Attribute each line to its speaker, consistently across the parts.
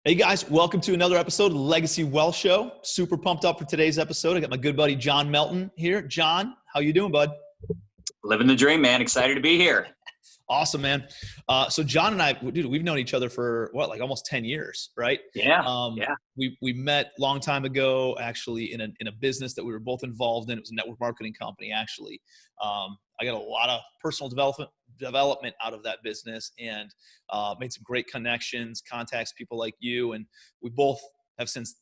Speaker 1: Hey guys, welcome to another episode of the Legacy Wealth Show. Super pumped up for today's episode. I got my good buddy John Melton here. John, how you doing, bud?
Speaker 2: Living the dream, man. Excited to be here.
Speaker 1: Awesome, man. So John and I, dude, we've known each other for like almost 10 years, right?
Speaker 2: Yeah.
Speaker 1: We met a long time ago, actually, in a business that we were both involved in. It was a network marketing company, actually. I got a lot of personal development out of that business, and made some great connections, contacts, people like you, and we both have since,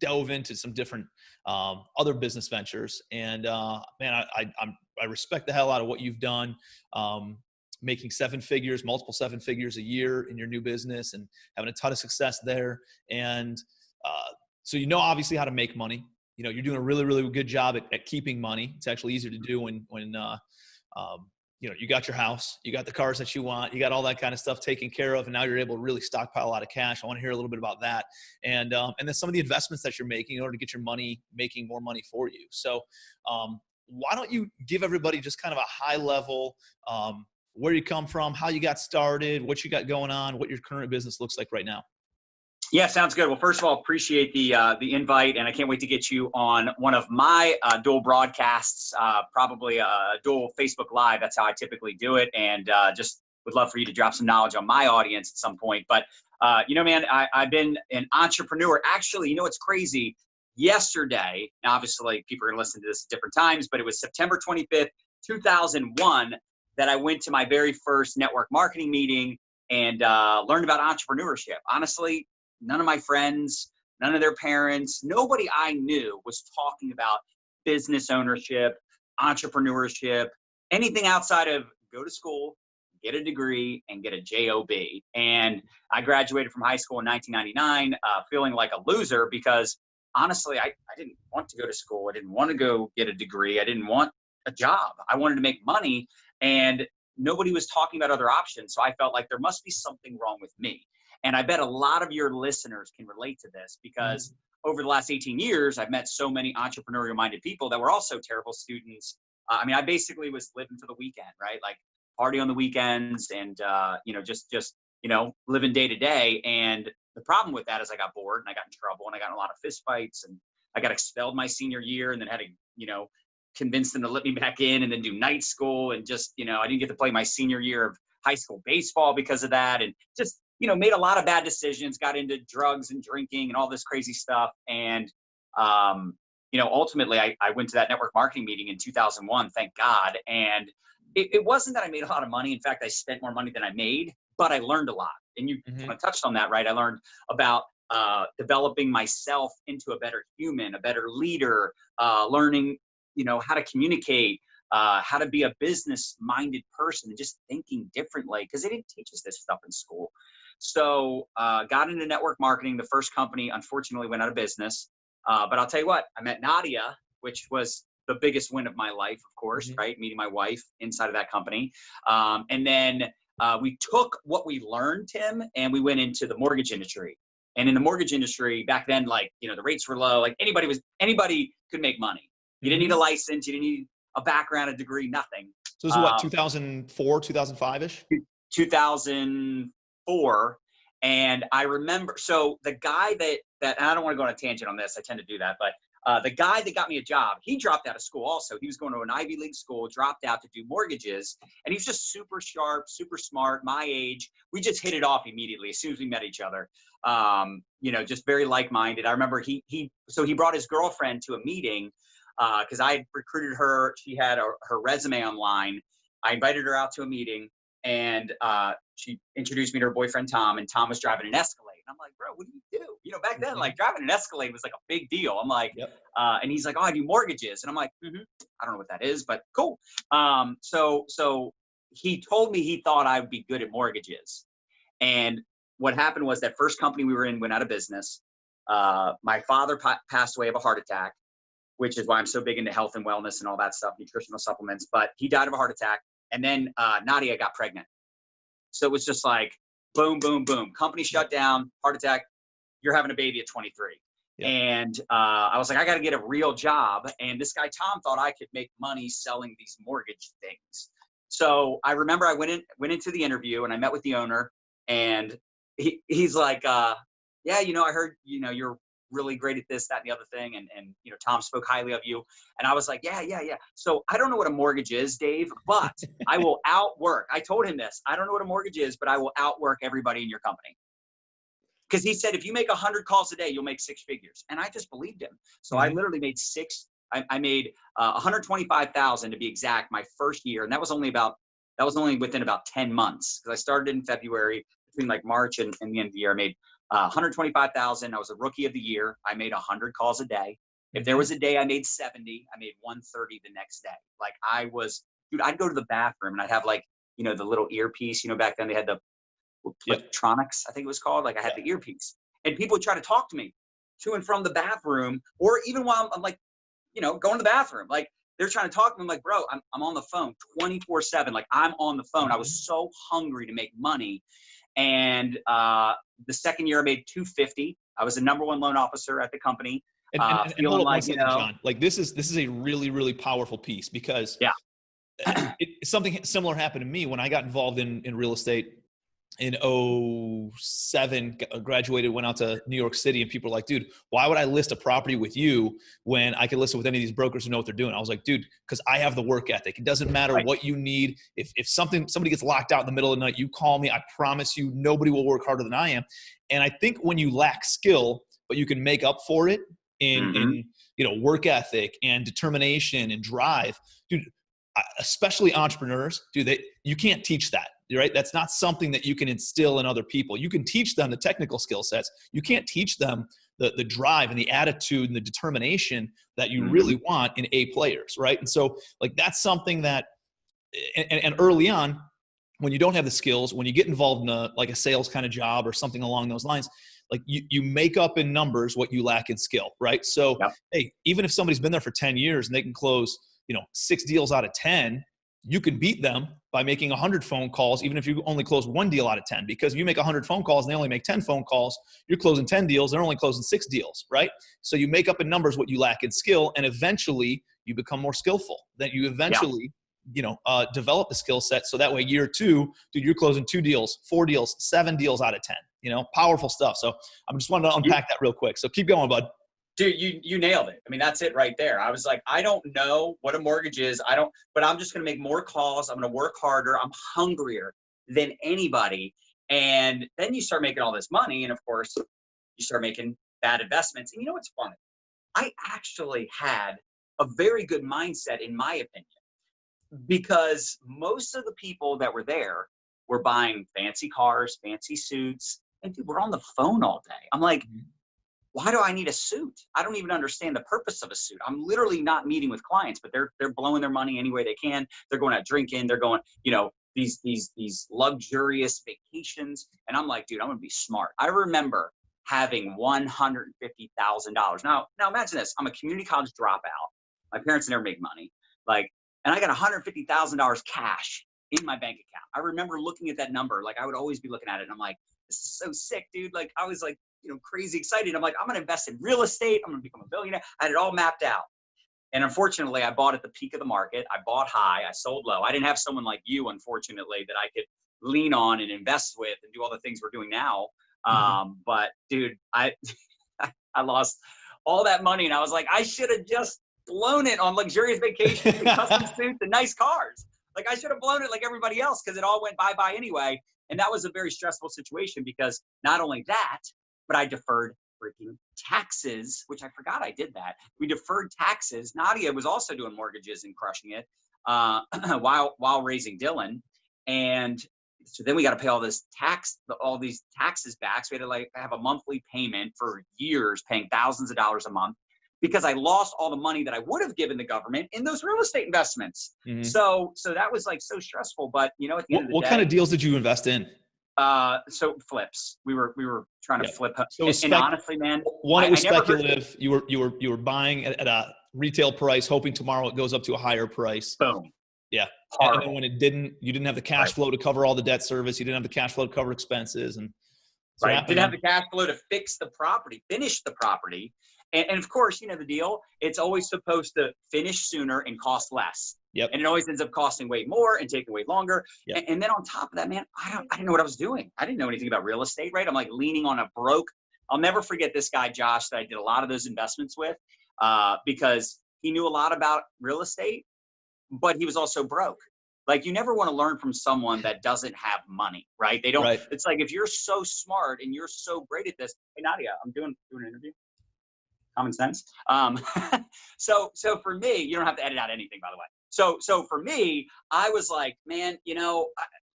Speaker 1: dove into some different other business ventures. And man, I respect the hell out of what you've done. Making multiple seven figures a year in your new business and having a ton of success there. And so obviously how to make money. You're doing a really, really good job at keeping money. It's actually easier to do when you got your house, you got the cars that you want, you got all that kind of stuff taken care of, and now you're able to really stockpile a lot of cash. I want to hear a little bit about that. And then some of the investments that you're making in order to get your money, making more money for you. So why don't you give everybody just kind of a high level, where you come from, how you got started, what you got going on, what your current business looks like right now.
Speaker 2: Yeah, sounds good. Well, first of all, appreciate the invite, and I can't wait to get you on one of my dual broadcasts, probably a dual Facebook Live. That's how I typically do it, and just would love for you to drop some knowledge on my audience at some point. But, man, I've been an entrepreneur. Actually, it's crazy. Yesterday, now obviously people are going to listen to this at different times, but it was September 25th, 2001, that I went to my very first network marketing meeting and learned about entrepreneurship. Honestly, none of my friends, none of their parents, nobody I knew was talking about business ownership, entrepreneurship, anything outside of go to school, get a degree, and get a job. And I graduated from high school in 1999 feeling like a loser because, honestly, I didn't want to go to school. I didn't want to go get a degree. I didn't want a job. I wanted to make money, and nobody was talking about other options. So I felt like there must be something wrong with me. And I bet a lot of your listeners can relate to this because over the last 18 years, I've met so many entrepreneurial minded people that were also terrible students. I basically was living for the weekend, right? Like party on the weekends and, just living day to day. And the problem with that is I got bored and I got in trouble and I got in a lot of fist fights and I got expelled my senior year and then had to, convince them to let me back in and then do night school. And just, I didn't get to play my senior year of high school baseball because of that. And just, made a lot of bad decisions, got into drugs and drinking and all this crazy stuff. And, ultimately I went to that network marketing meeting in 2001, thank God. And it wasn't that I made a lot of money. In fact, I spent more money than I made, but I learned a lot. And you kind of touched on that, right? I learned about developing myself into a better human, a better leader, learning, how to communicate, how to be a business-minded person and just thinking differently because they didn't teach us this stuff in school. So got into network marketing. The first company, unfortunately, went out of business. But I'll tell you what, I met Nadia, which was the biggest win of my life, of course, right? Meeting my wife inside of that company. And then we took what we learned, Tim, and we went into the mortgage industry. And in the mortgage industry back then, the rates were low. Like anybody could make money. You didn't need a license. You didn't need a background, a degree, nothing.
Speaker 1: So this is what, 2004, 2005-ish?
Speaker 2: 2004. And I remember, so the guy that and I don't want to go on a tangent on this. I tend to do that. But the guy that got me a job, he dropped out of school also. He was going to an Ivy League school, dropped out to do mortgages. And he was just super sharp, super smart, my age. We just hit it off immediately as soon as we met each other. Just very like-minded. I remember he brought his girlfriend to a meeting because I had recruited her. She had her resume online. I invited her out to a meeting, and she introduced me to her boyfriend, Tom, and Tom was driving an Escalade. And I'm like, bro, what do you do? Back then, driving an Escalade was like a big deal. I'm like, and he's like, oh, I do mortgages. And I'm like, I don't know what that is, but cool. So he told me he thought I would be good at mortgages. And what happened was that first company we were in went out of business. My father passed away of a heart attack, which is why I'm so big into health and wellness and all that stuff, nutritional supplements. But he died of a heart attack. And then Nadia got pregnant. So it was just like, boom, boom, boom. Company shut down, heart attack. You're having a baby at 23. Yeah. And I was like, I got to get a real job. And this guy, Tom, thought I could make money selling these mortgage things. So I remember I went into the interview and I met with the owner, and he's like, yeah, I heard, you're really great at this, that, and the other thing. And Tom spoke highly of you. And I was like, yeah, yeah, yeah. So I don't know what a mortgage is, Dave, but I will outwork. I told him this. I don't know what a mortgage is, but I will outwork everybody in your company. Because he said, if you make 100 calls a day, you'll make six figures. And I just believed him. So I literally made I made 125,000 to be exact my first year. And that was only within about 10 months. Because I started in February, between like March and the end of the year. I made 125,000. I was a rookie of the year. I made 100 calls a day. If there was a day I made 70, I made 130 the next day. Like dude, I'd go to the bathroom and I'd have like, the little earpiece, back then they had the electronics, I think it was called. Like I had the earpiece, and people would try to talk to me to and from the bathroom, or even while I'm like, going to the bathroom. Like they're trying to talk to me. I'm like, bro, I'm on the phone 24/7. Like I'm on the phone. I was so hungry to make money. And the second year I made 250. I was the number one loan officer at the company.
Speaker 1: And hold on one second, John. Like this is a really, really powerful piece, because something similar happened to me when I got involved in real estate in 2007, graduated, went out to New York City, and people are like, dude, why would I list a property with you when I could list it with any of these brokers who know what they're doing? I was like, dude, because I have the work ethic. It doesn't matter what you need. If somebody gets locked out in the middle of the night, you call me. I promise you, nobody will work harder than I am. And I think when you lack skill, but you can make up for it in work ethic and determination and drive, dude, especially entrepreneurs, you can't teach that, right? That's not something that you can instill in other people. You can teach them the technical skill sets. You can't teach them the drive and the attitude and the determination that you really want in A players, right? And so like that's something that, and early on, when you don't have the skills, when you get involved in a sales kind of job or something along those lines, like you make up in numbers what you lack in skill, right? So, hey, even if somebody's been there for 10 years and they can close 6 deals out of 10, you can beat them by making 100 phone calls, even if you only close 1 deal out of 10. Because if you make 100 phone calls and they only make 10 phone calls, you're closing 10 deals, they're only closing 6 deals, right? So you make up in numbers what you lack in skill, and eventually you become more skillful. Then you eventually, develop the skill set. So that way, year 2, dude, you're closing 2 deals, 4 deals, 7 deals out of 10. Powerful stuff. So I'm just wanting to unpack that real quick. So keep going, bud.
Speaker 2: Dude, you nailed it. I mean, that's it right there. I was like, I don't know what a mortgage is. But I'm just going to make more calls. I'm going to work harder. I'm hungrier than anybody. And then you start making all this money. And of course, you start making bad investments. And you know what's funny? I actually had a very good mindset, in my opinion, because most of the people that were there were buying fancy cars, fancy suits. And dude, we're on the phone all day. I'm like, why do I need a suit? I don't even understand the purpose of a suit. I'm literally not meeting with clients, but they're blowing their money any way they can. They're going out drinking. They're going, these luxurious vacations. And I'm like, dude, I'm going to be smart. I remember having $150,000. Now imagine this. I'm a community college dropout. My parents never make money. And I got $150,000 cash in my bank account. I remember looking at that number. Like I would always be looking at it. And I'm like, this is so sick, dude. Like I was like, crazy excited. I'm like, I'm going to invest in real estate. I'm going to become a billionaire. I had it all mapped out. And unfortunately, I bought at the peak of the market. I bought high. I sold low. I didn't have someone like you, unfortunately, that I could lean on and invest with and do all the things we're doing now. But dude, I lost all that money. And I was like, I should have just blown it on luxurious vacations and custom suits and nice cars. Like I should have blown it like everybody else, because it all went bye-bye anyway. And that was a very stressful situation, because not only that, but I deferred freaking taxes, which I forgot I did that. We deferred taxes. Nadia was also doing mortgages and crushing it while raising Dylan. And so then we got to pay all these taxes back. So we had to have a monthly payment for years, paying thousands of dollars a month, because I lost all the money that I would have given the government in those real estate investments. So that was so stressful. But at the end of the day,
Speaker 1: what kind of deals did you invest in?
Speaker 2: So flips. We were trying to flip.
Speaker 1: So
Speaker 2: and honestly, man,
Speaker 1: one, it was speculative. You were buying at a retail price, hoping tomorrow it goes up to a higher price.
Speaker 2: Boom.
Speaker 1: Yeah. And then when it didn't, you didn't have the cash flow to cover all the debt service. You didn't have the cash flow to cover expenses, and
Speaker 2: didn't have the cash flow to fix the property, finish the property. And of course, the deal, it's always supposed to finish sooner and cost less.
Speaker 1: Yep.
Speaker 2: And it always ends up costing way more and taking way longer. Yep. And then on top of that, man, I didn't know what I was doing. I didn't know anything about real estate, right? I'm like leaning on a broke I'll never forget this guy, Josh, that I did a lot of those investments with, because he knew a lot about real estate, but he was also broke. Like, you never want to learn from someone that doesn't have money, right? They don't,
Speaker 1: Right.
Speaker 2: it's like, if you're so smart and you're so great at this, hey, Nadia, I'm doing an interview. Common sense. So for me, you don't have to edit out anything, by the way. So for me, I was like, man,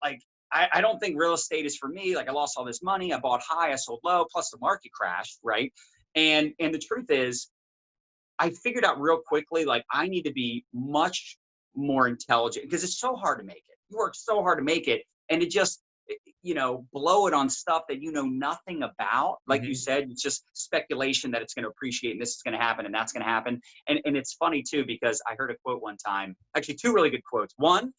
Speaker 2: I don't think real estate is for me. Like, I lost all this money. I bought high, I sold low, plus the market crashed, right? And the truth is, I figured out real quickly, like, I need to be much more intelligent, because it's so hard to make it. You work so hard to make it, and it just, blow it on stuff that you know nothing about. Like you said, it's just speculation that it's going to appreciate and this is going to happen and that's going to happen. And it's funny too, because I heard a quote one time, actually two really good quotes. One,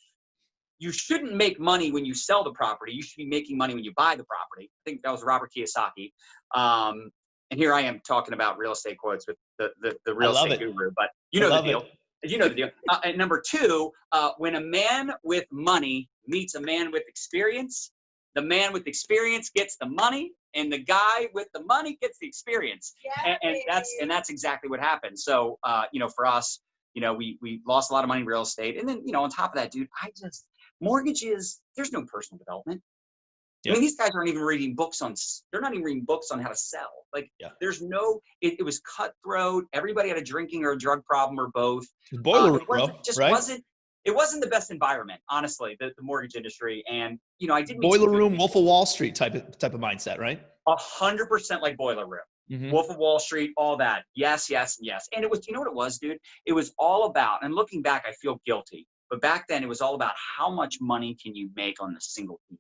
Speaker 2: you shouldn't make money when you sell the property. You should be making money when you buy the property. I think that was Robert Kiyosaki. And here I am talking about real estate quotes with the real estate guru, but you know the deal. You know the deal. And number two, when a man with money meets a man with experience, the man with experience gets the money, and the guy with the money gets the experience. Yeah, and that's exactly what happened. So, for us, we lost a lot of money in real estate. And then, on top of that, dude, mortgages, there's no personal development. Yeah. I mean, these guys aren't even reading books they're not even reading books on how to sell. Like, there's it was cutthroat. Everybody had a drinking or a drug problem or both.
Speaker 1: Boiler room, bro, right?
Speaker 2: It wasn't the best environment, honestly, the mortgage industry. And, I didn't
Speaker 1: Boiler room, Wolf of Wall Street type of mindset, right?
Speaker 2: 100% like boiler room. Mm-hmm. Wolf of Wall Street, all that. Yes, yes, yes. And it was, you know what it was, dude? It was all about, and looking back, I feel guilty. But back then, it was all about how much money can you make on the single deal.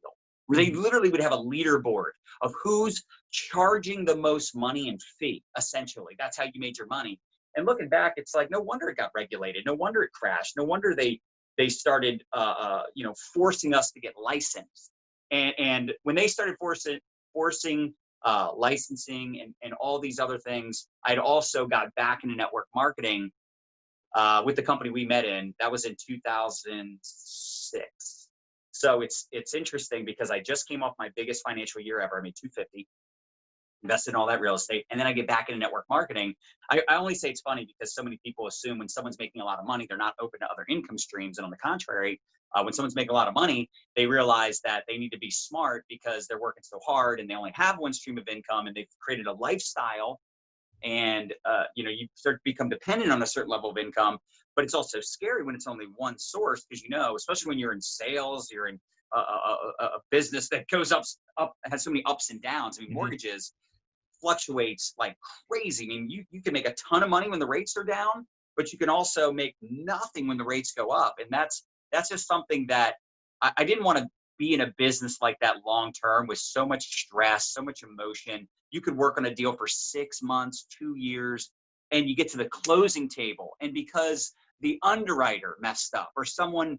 Speaker 2: They literally would have a leaderboard of who's charging the most money in fee, essentially. That's how you made your money. And looking back, it's like, no wonder it got regulated. No wonder it crashed. No wonder they started, forcing us to get licensed. And when they started forcing licensing and all these other things, I'd also got back into network marketing with the company we met in. That was in 2006. So it's interesting, because I just came off my biggest financial year ever. I made $250, invested in all that real estate, and then I get back into network marketing. I only say it's funny because so many people assume when someone's making a lot of money, they're not open to other income streams. And on the contrary, when someone's making a lot of money, they realize that they need to be smart because they're working so hard and they only have one stream of income, and they've created a lifestyle. And, you start to become dependent on a certain level of income. But it's also scary when it's only one source, because, especially when you're in sales, you're in a business that goes up, has so many ups and downs. I mean, mortgages fluctuates like crazy. I mean, you can make a ton of money when the rates are down, but you can also make nothing when the rates go up. And that's just something that I didn't want to be in a business like that long term, with so much stress, so much emotion. You could work on a deal for 6 months, 2 years, and you get to the closing table, and because the underwriter messed up, or someone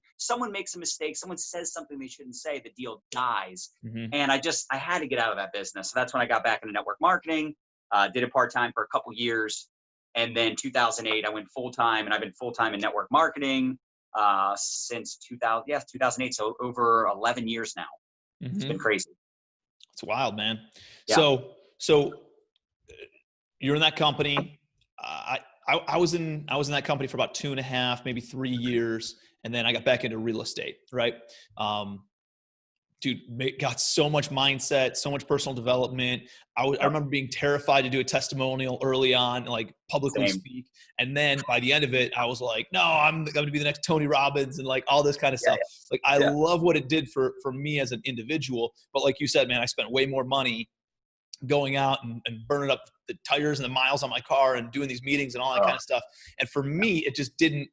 Speaker 2: makes a mistake, someone says something they shouldn't say, the deal dies. And I had to get out of that business. So that's when I got back into network marketing, did it part-time for a couple years. And then 2008, I went full-time, and I've been full-time in network marketing since 2008. So over 11 years now. It's been crazy.
Speaker 1: It's wild, man.
Speaker 2: Yeah.
Speaker 1: So you're in that company. I was in that company for about 2.5, maybe 3 years. And then I got back into real estate, right? Dude, got so much mindset, so much personal development. I remember being terrified to do a testimonial early on, like publicly speak. And then by the end of it, I was like, no, I'm going to be the next Tony Robbins and like all this kind of stuff. Like, I love what it did for me as an individual. But like you said, man, I spent way more money going out and burning up the tires and the miles on my car and doing these meetings and all that kind of stuff. And for me, it just didn't,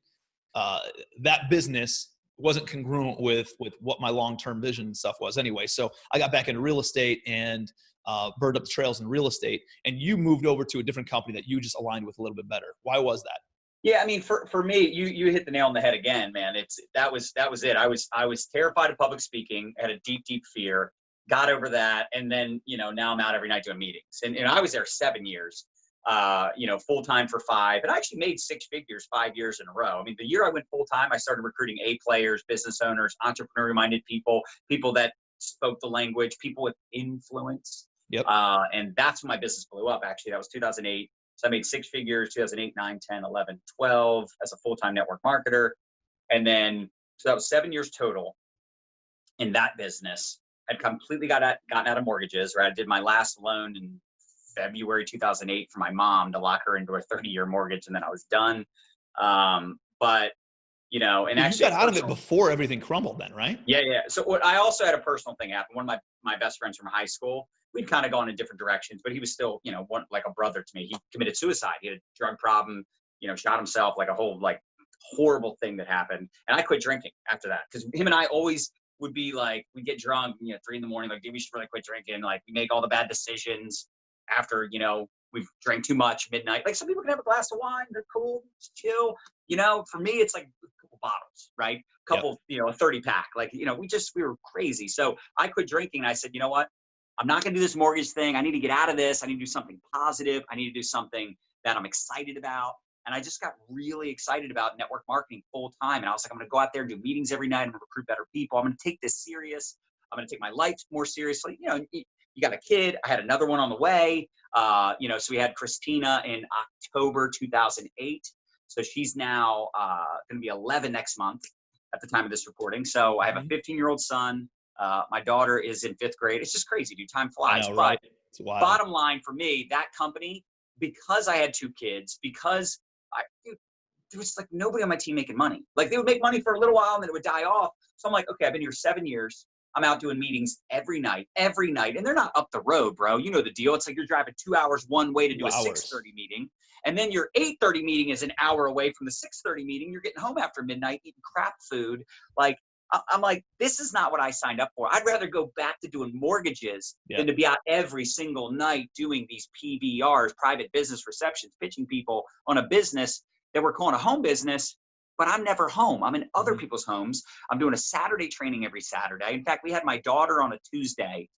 Speaker 1: that business wasn't congruent with what my long-term vision and stuff was anyway. So I got back into real estate and burned up the trails in real estate. And you moved over to a different company that you just aligned with a little bit better. Why was that?
Speaker 2: Yeah, I mean, for me, you hit the nail on the head again, man. That was it. I was terrified of public speaking, had a deep fear. Got over that, and then now I'm out every night doing meetings, and I was there 7 years, full time for 5, and I actually made 6 figures 5 years in a row. I mean, the year I went full time, I started recruiting A players, business owners, entrepreneur minded people that spoke the language, people with influence.
Speaker 1: Yep.
Speaker 2: And that's when my business blew up. Actually, that was 2008. So I made six figures, 2008, 9, 10, 11, 12 as a full-time network marketer. And then, so that was 7 years total in that business. I'd completely gotten out of mortgages, right? I did my last loan in February 2008 for my mom to lock her into a 30-year mortgage, and then I was done. But, you know, and
Speaker 1: Well, you
Speaker 2: actually
Speaker 1: got out of it before everything crumbled then, right?
Speaker 2: Yeah, yeah. So what, I also had a personal thing happen. One of my best friends from high school, we'd kind of gone in different directions, but he was still, you know, like a brother to me. He committed suicide. He had a drug problem, you know, shot himself, like a whole like horrible thing that happened. And I quit drinking after that because him and I always would be like, we'd get drunk, you know, 3 a.m, like, dude, we should really quit drinking. Like, we make all the bad decisions after, you know, we've drank too much midnight. Like, some people can have a glass of wine, they're cool, just chill. You know, for me, it's like a couple bottles, right? Couple, you know, a 30 pack. Like, you know, we were crazy. So I quit drinking and I said, you know what? I'm not going to do this mortgage thing. I need to get out of this. I need to do something positive. I need to do something that I'm excited about. And I just got really excited about network marketing full time. And I was like, I'm going to go out there and do meetings every night. I'm going to recruit better people. I'm going to take this serious. I'm going to take my life more seriously. You know, you got a kid. I had another one on the way. You know, so we had Christina in October 2008. So she's now going to be 11 next month at the time of this recording. So I have a 15-year-old son. My daughter is in 5th grade. It's just crazy, dude. Time flies.
Speaker 1: I know, right? It's wild.
Speaker 2: Bottom line for me, that company, because I had 2 kids, because there was like nobody on my team making money. Like, they would make money for a little while and then it would die off. So I'm like, okay, I've been here 7 years. I'm out doing meetings every night. And they're not up the road, bro. You know the deal. It's like you're driving 2 hours one way to do a 6:30 meeting. And then your 8:30 meeting is an hour away from the 6:30 meeting. You're getting home after midnight, eating crap food. Like, I'm like, this is not what I signed up for. I'd rather go back to doing mortgages than to be out every single night doing these PBRs, private business receptions, pitching people on a business that we're calling a home business, but I'm never home. I'm in other people's homes. I'm doing a Saturday training every Saturday. In fact, we had my daughter on a Tuesday,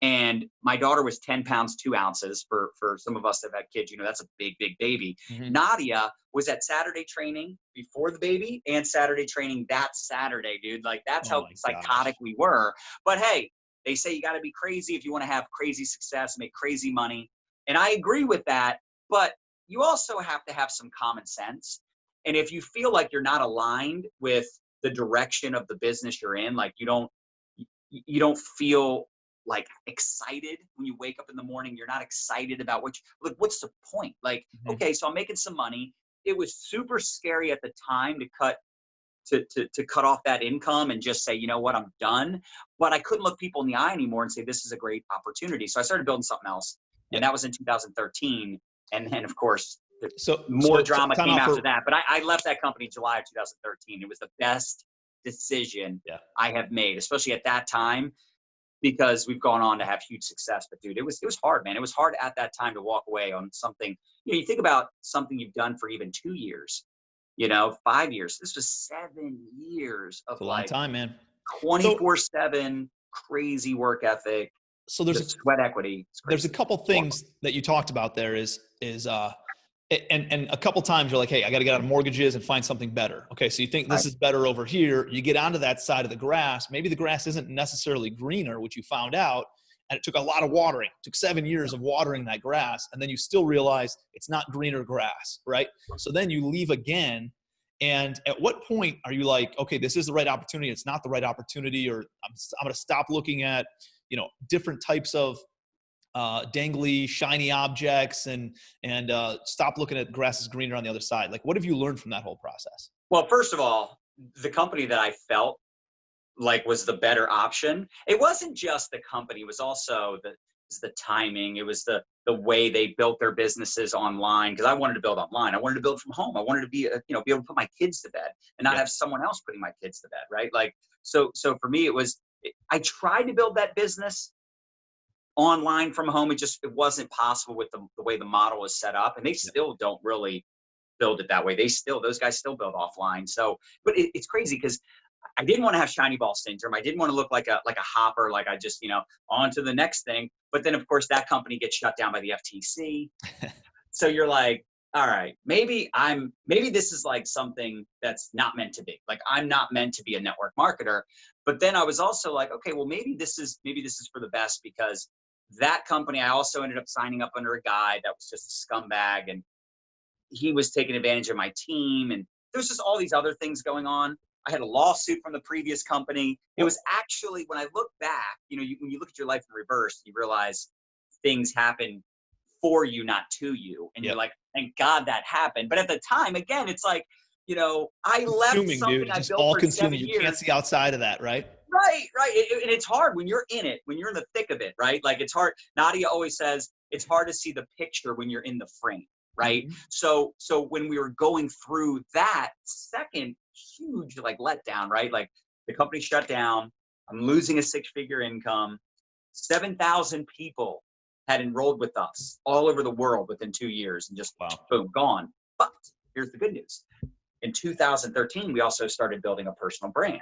Speaker 2: and my daughter was 10 pounds, 2 ounces. For some of us that have had kids, you know, that's a big, big baby. Nadia was at Saturday training before the baby and Saturday training that Saturday, dude. Like, that's how psychotic we were. But hey, they say you got to be crazy if you want to have crazy success, make crazy money. And I agree with that, but you also have to have some common sense. And if you feel like you're not aligned with the direction of the business you're in, like you don't feel like excited when you wake up in the morning, you're not excited about what's the point? Like, okay, so I'm making some money. It was super scary at the time to cut off that income and just say, you know what, I'm done. But I couldn't look people in the eye anymore and say, this is a great opportunity. So I started building something else. And that was in 2013. And then, of course, more drama came after that. But I left that company in July of 2013. It was the best decision I have made, especially at that time, because we've gone on to have huge success. But dude, it was hard, man. It was hard at that time to walk away on something. You know, you think about something you've done for even 2 years, you know, 5 years. This was 7 years of,
Speaker 1: a long time, man.
Speaker 2: 24/7 crazy work ethic.
Speaker 1: So there's a
Speaker 2: sweat equity.
Speaker 1: There's a couple things that you talked about there and a couple times you're like, hey, I got to get out of mortgages and find something better. Okay. So you think this is better over here. You get onto that side of the grass. Maybe the grass isn't necessarily greener, which you found out. And it took a lot of watering. It took 7 years of watering that grass. And then you still realize it's not greener grass, right? So then you leave again. And at what point are you like, okay, this is the right opportunity. It's not the right opportunity, or I'm going to stop looking at, you know, different types of dangly, shiny objects and stop looking at grass is greener on the other side. Like, what have you learned from that whole process? Well,
Speaker 2: first of all, the company that I felt like was the better option, it wasn't just the company, it was also the timing. It was the way they built their businesses online. Because I wanted to build online. I wanted to build from home. I wanted to be able to put my kids to bed and not have someone else putting my kids to bed. Right. Like, so for me, I tried to build that business online from home. It wasn't possible with the way the model is set up, and they still don't really build it that way. Those guys still build offline. So, but it's crazy because I didn't want to have shiny ball syndrome. I didn't want to look like a hopper, like I just, on to the next thing. But then of course that company gets shut down by the FTC. So you're like, all right, maybe this is like something that's not meant to be. Like, I'm not meant to be a network marketer. But then I was also like, okay, well, maybe this is for the best, because That company, I also ended up signing up under a guy that was just a scumbag, and he was taking advantage of my team. And there's just all these other things going on. I had a lawsuit from the previous company. It was actually, when I look back, you know, when you look at your life in reverse, you realize things happen for you, not to you. And you're like, thank God that happened. But at the time, again, it's like, you know, I left something I built for 7 years.
Speaker 1: You can't see outside of that, right?
Speaker 2: Right. And it's hard when you're in it, when you're in the thick of it, right? Like, it's hard. Nadia always says it's hard to see the picture when you're in the frame, right? So when we were going through that second huge like letdown, right? Like, the company shut down. I'm losing a 6-figure income. 7,000 people had enrolled with us all over the world within 2 years, and just boom, gone. But here's the good news. In 2013, we also started building a personal brand.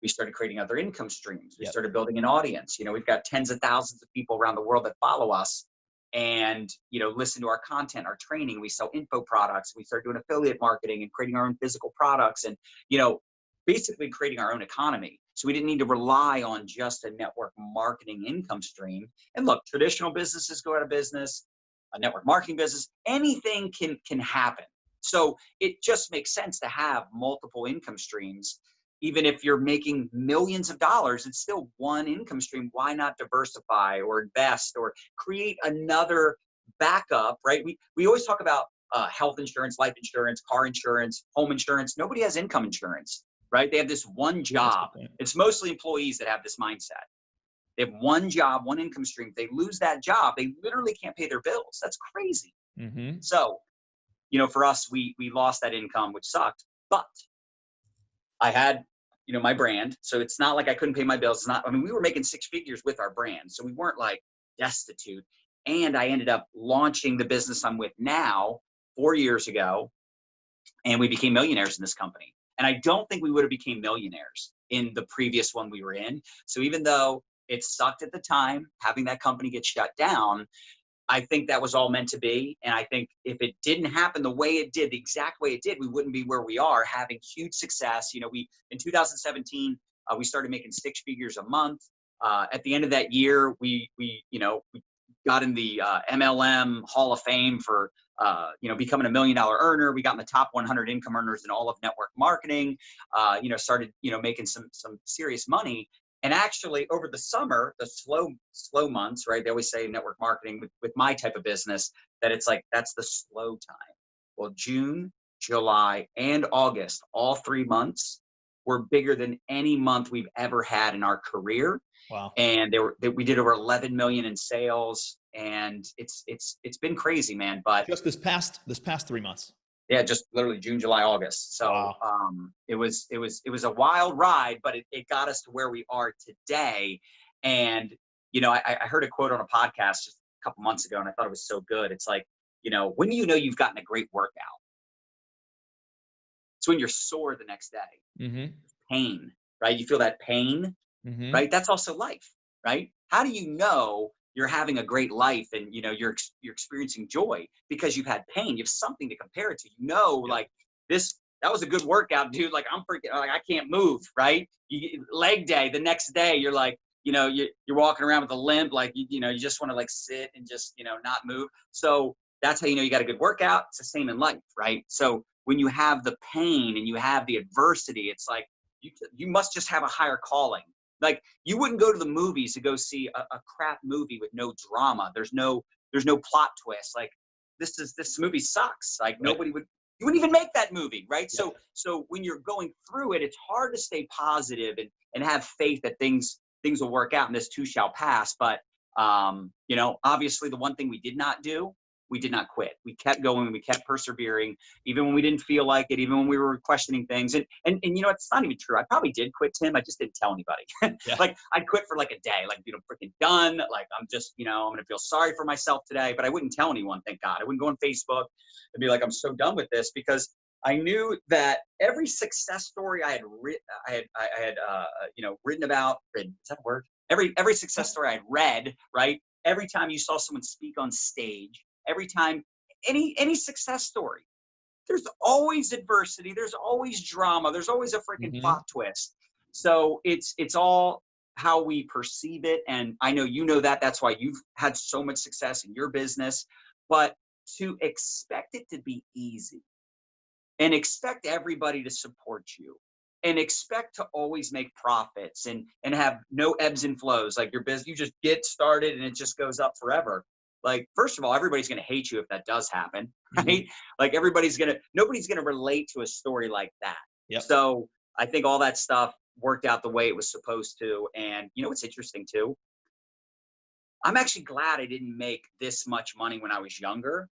Speaker 2: We started creating other income streams. We started building an audience. You know, we've got tens of thousands of people around the world that follow us and, you know, listen to our content, our training. We sell info products. We started doing affiliate marketing and creating our own physical products, and, you know, basically creating our own economy. So we didn't need to rely on just a network marketing income stream. And look, traditional businesses go out of business, a network marketing business, anything can happen. So it just makes sense to have multiple income streams. Even if you're making millions of dollars, it's still one income stream. Why not diversify or invest or create another backup, right? We always talk about health insurance, life insurance, car insurance, home insurance. Nobody has income insurance, right? They have this one job. It's mostly employees that have this mindset. They have one job, one income stream. If they lose that job, they literally can't pay their bills. That's crazy. So, you know, for us, we lost that income, which sucked. But I had, you know, my brand. So it's not like I couldn't pay my bills. It's not, I mean, we were making 6 figures with our brand. So we weren't like destitute. And I ended up launching the business I'm with now 4 years ago. And we became millionaires in this company. And I don't think we would have became millionaires in the previous one we were in. So even though it sucked at the time, having that company get shut down, I think that was all meant to be. And I think if it didn't happen the way it did, the exact way it did, we wouldn't be where we are, having huge success. You know, in 2017, we started making 6 figures a month. At the end of that year, we got in the MLM Hall of Fame for, you know, becoming $1 million earner. We got in the top 100 income earners in all of network marketing, you know, started, you know, making some serious money. And actually over the summer, the slow months, right? They always say in network marketing with my type of business that it's like, that's the slow time. Well, June, July, and August, all 3 months were bigger than any month we've ever had in our career.
Speaker 1: Wow.
Speaker 2: And we did over 11 million in sales, and it's been crazy, man. But
Speaker 1: just this past 3 months.
Speaker 2: Yeah, just literally June, July, August. So
Speaker 1: wow.
Speaker 2: It was a wild ride, but it got us to where we are today. And, you know, I heard a quote on a podcast just a couple months ago, and I thought it was so good. It's like, you know, when do you know you've gotten a great workout? It's when you're sore the next day. Pain, right? You feel that pain, right? That's also life, right? How do you know you're having a great life and, you know, you're experiencing joy? Because you've had pain. You have something to compare it to. You know, like that was a good workout, dude. Like, I'm freaking, like, I can't move, right? Leg day, the next day, you're like, you know, you're walking around with a limp, like, you know, you just want to like sit and just, you know, not move. So that's how you know you got a good workout. It's the same in life, right? So when you have the pain and you have the adversity, it's like, you must just have a higher calling. Like, you wouldn't go to the movies to go see a crap movie with no drama. There's no plot twist. Like, this movie sucks. Like, you wouldn't even make that movie, right? Yeah. So when you're going through it, it's hard to stay positive and have faith that things will work out and this too shall pass. But you know, obviously the one thing we did not do, we did not quit. We kept going. We kept persevering, even when we didn't feel like it, even when we were questioning things. And you know, it's not even true. I probably did quit, Tim. I just didn't tell anybody. Yeah. Like, I'd quit for like a day, like, you know, freaking done. Like, I'm just, you know, I'm going to feel sorry for myself today, but I wouldn't tell anyone. Thank God. I wouldn't go on Facebook and be like, I'm so done with this, because I knew that every success story I had written about, is that a word? Every success story I'd read, right? Every time you saw someone speak on stage, every time, any success story, there's always adversity. There's always drama. There's always a freaking plot twist. So it's all how we perceive it. And I know you know that. That's why you've had so much success in your business. But to expect it to be easy and expect everybody to support you and expect to always make profits and have no ebbs and flows, like your business, you just get started and it just goes up forever. Like, first of all, everybody's going to hate you if that does happen, right?
Speaker 1: Mhm.
Speaker 2: Like nobody's going to relate to a story like that.
Speaker 1: Yep.
Speaker 2: So I think all that stuff worked out the way it was supposed to. And you know what's interesting too? I'm actually glad I didn't make this much money when I was younger.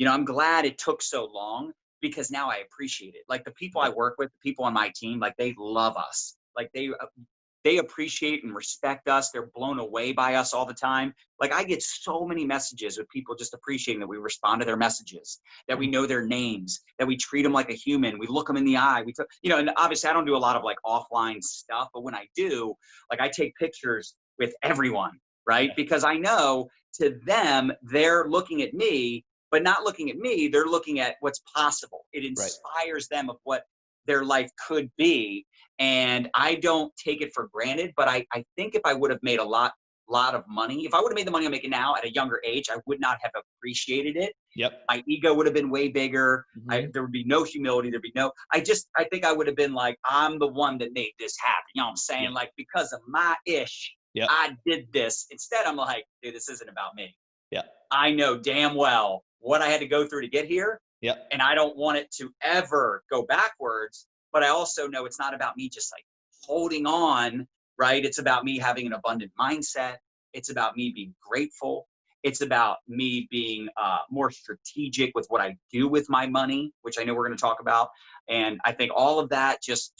Speaker 2: I'm glad it took so long because now I appreciate it. Like the people I
Speaker 1: Yep.
Speaker 2: work with, the people on my team, like they love us. Like they appreciate and respect us. They're blown away by us all the time. Like I get so many messages of people just appreciating that we respond to their messages, that we
Speaker 1: Mhm.
Speaker 2: know their names, that we treat them like a human. We look them in the eye. And obviously I don't do a lot of like offline stuff, but when I do, like I take pictures with everyone, right?
Speaker 1: Yeah.
Speaker 2: Because I know to them, they're looking at me, but not looking at me. They're looking at what's possible. It
Speaker 1: Right.
Speaker 2: inspires them of what their life could be. And I don't take it for granted, but I think if I would have made a lot of money, if I would have made the money I'm making now at a younger age, I would not have appreciated it.
Speaker 1: Yep.
Speaker 2: My ego would have been way bigger.
Speaker 1: Mhm.
Speaker 2: There would be no humility. There'd be no, I think I would have been like, I'm the one that made this happen. You know what I'm saying?
Speaker 1: Yeah.
Speaker 2: Like, because of my ish,
Speaker 1: Yep.
Speaker 2: I did this. Instead, I'm like, dude, this isn't about me.
Speaker 1: Yep.
Speaker 2: I know damn well what I had to go through to get here.
Speaker 1: Yep.
Speaker 2: And I don't want it to ever go backwards. But I also know it's not about me just like holding on, right? It's about me having an abundant mindset. It's about me being grateful. It's about me being more strategic with what I do with my money, which I know we're going to talk about. And I think all of that just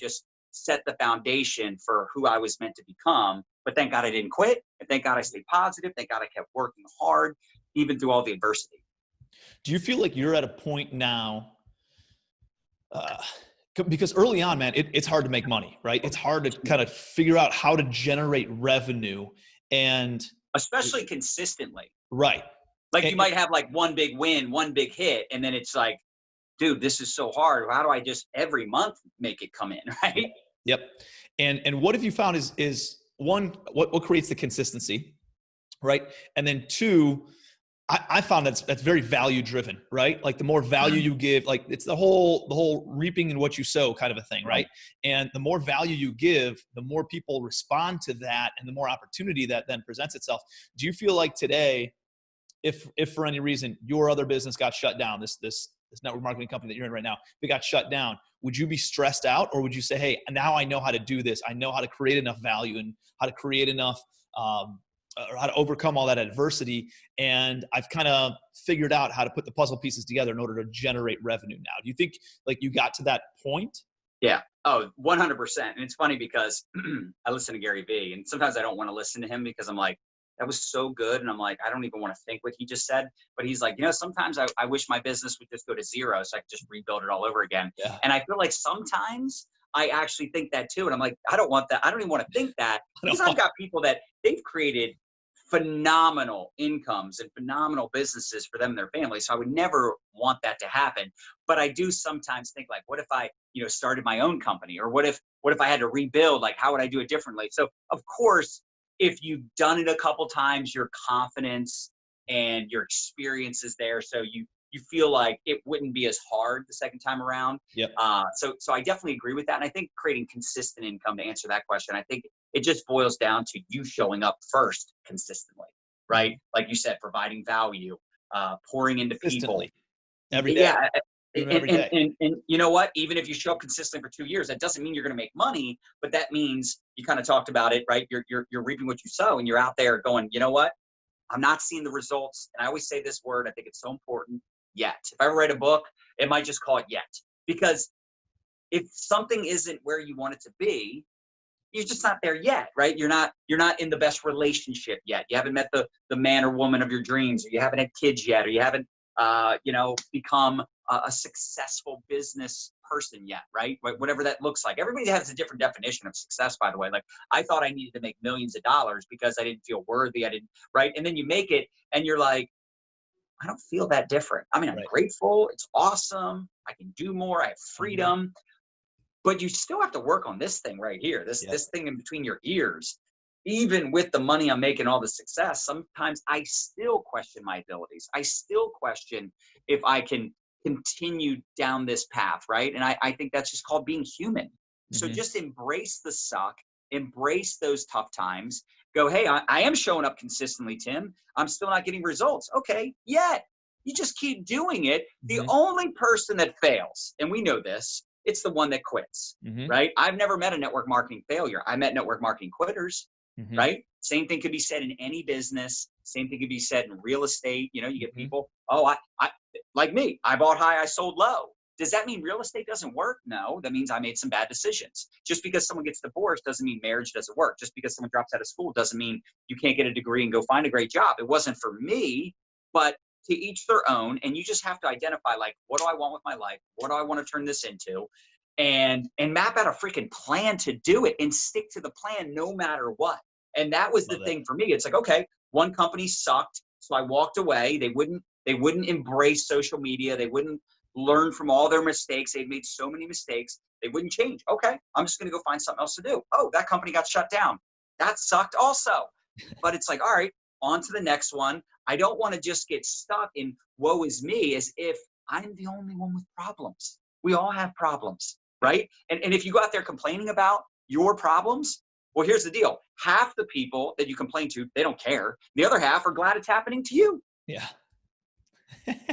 Speaker 2: set the foundation for who I was meant to become. But thank God I didn't quit. And thank God I stayed positive. Thank God I kept working hard, even through all the adversity.
Speaker 1: Do you feel like you're at a point now, uh, because early on, man, it's hard to make money, right? It's hard to kind of figure out how to generate revenue and
Speaker 2: Especially consistently.
Speaker 1: right.
Speaker 2: Like you
Speaker 1: And,
Speaker 2: might have like one big win, one big hit, and then it's like, dude, this is so hard. How do I just every month make it come in, right?
Speaker 1: yep. And what have you found is one, what creates the consistency, right? And then two, I found that's very value driven, right? Like the more value you give, like it's the whole reaping and what you sow kind of a thing, right? And the more value you give, the more people respond to that, and the more opportunity that then presents itself. Do you feel like today, if for any reason your other business got shut down, this network marketing company that you're in right now, if it got shut down, would you be stressed out, or would you say, hey, now I know how to do this. I know how to create enough value and how to create enough or how to overcome all that adversity. And I've kind of figured out how to put the puzzle pieces together in order to generate revenue now. Do you think like you got to that point?
Speaker 2: Yeah. Oh, 100%. And it's funny because I listen to Gary Vee, and sometimes I don't want to listen to him because I'm like, that was so good. And I'm like, I don't even want to think what he just said. But he's like, sometimes I wish my business would just go to zero so I could just rebuild it all over again.
Speaker 1: Yeah.
Speaker 2: And I feel like sometimes I actually think that too. And I'm like, I don't want that. I don't even want to think that, because I've got people that they've created phenomenal incomes and phenomenal businesses for them and their families. So I would never want that to happen. But I do sometimes think like, what if I, started my own company, or what if I had to rebuild? Like, how would I do it differently? So of course, if you've done it a couple times, your confidence and your experience is there. So you feel like it wouldn't be as hard the second time around.
Speaker 1: Yep.
Speaker 2: So I definitely agree with that. And I think creating consistent income, to answer that question, I think it just boils down to you showing up first consistently, right? Like you said, providing value, pouring into people.
Speaker 1: Every day.
Speaker 2: Yeah.
Speaker 1: Every day.
Speaker 2: And you know what? Even if you show up consistently for 2 years, that doesn't mean you're going to make money, but that means you kind of talked about it, right? You're reaping what you sow, and you're out there going, you know what? I'm not seeing the results. And I always say this word, I think it's so important, yet. If I ever write a book, it might just call it yet. Because if something isn't where you want it to be, you're just not there yet, right? You're not in the best relationship yet. You haven't met the man or woman of your dreams, or you haven't had kids yet, or you haven't become a successful business person yet, right? Whatever that looks like. Everybody has a different definition of success, by the way. Like, I thought I needed to make millions of dollars because I didn't feel worthy. Right? And then you make it and you're like, I don't feel that different. I mean, I'm grateful. It's awesome. I can do more. I have freedom. But you still have to work on this thing right here, this thing in between your ears. even with the money I'm making, all the success, sometimes I still question my abilities. I still question if I can continue down this path, right? And I think that's just called being human. So
Speaker 1: Mm-hmm.
Speaker 2: just embrace the suck, embrace those tough times. Go, hey, I am showing up consistently, Tim. I'm still not getting results. Okay, yet. You just keep doing it. The
Speaker 1: Mm-hmm.
Speaker 2: only person that fails, and we know this, it's the one that quits,
Speaker 1: Mm-hmm.
Speaker 2: right? I've never met a network marketing failure. I met network marketing quitters,
Speaker 1: Mm-hmm.
Speaker 2: right? Same thing could be said in any business. Same thing could be said in real estate. You know, you get
Speaker 1: Mm-hmm.
Speaker 2: people, oh, I like me, I bought high, I sold low. Does that mean real estate doesn't work? No, that means I made some bad decisions. Just because someone gets divorced doesn't mean marriage doesn't work. Just because someone drops out of school doesn't mean you can't get a degree and go find a great job. It wasn't for me, but to each their own. And you just have to identify, like, what do I want with my life? What do I want to turn this into? And map out a freaking plan to do it and stick to the plan no matter what. And that was the
Speaker 1: Love that.
Speaker 2: thing for me. It's like, okay, one company sucked, so I walked away. They wouldn't embrace social media. They wouldn't learn from all their mistakes. They'd made so many mistakes. They wouldn't change. Okay, I'm just going to go find something else to do. Oh, that company got shut down. That sucked also. But it's like, all right, on to the next one. I don't want to just get stuck in woe is me as if I'm the only one with problems. We all have problems, right? And if you go out there complaining about your problems, well, here's the deal. Half the people that you complain to, they don't care. The other half are glad it's happening to you.
Speaker 1: Yeah.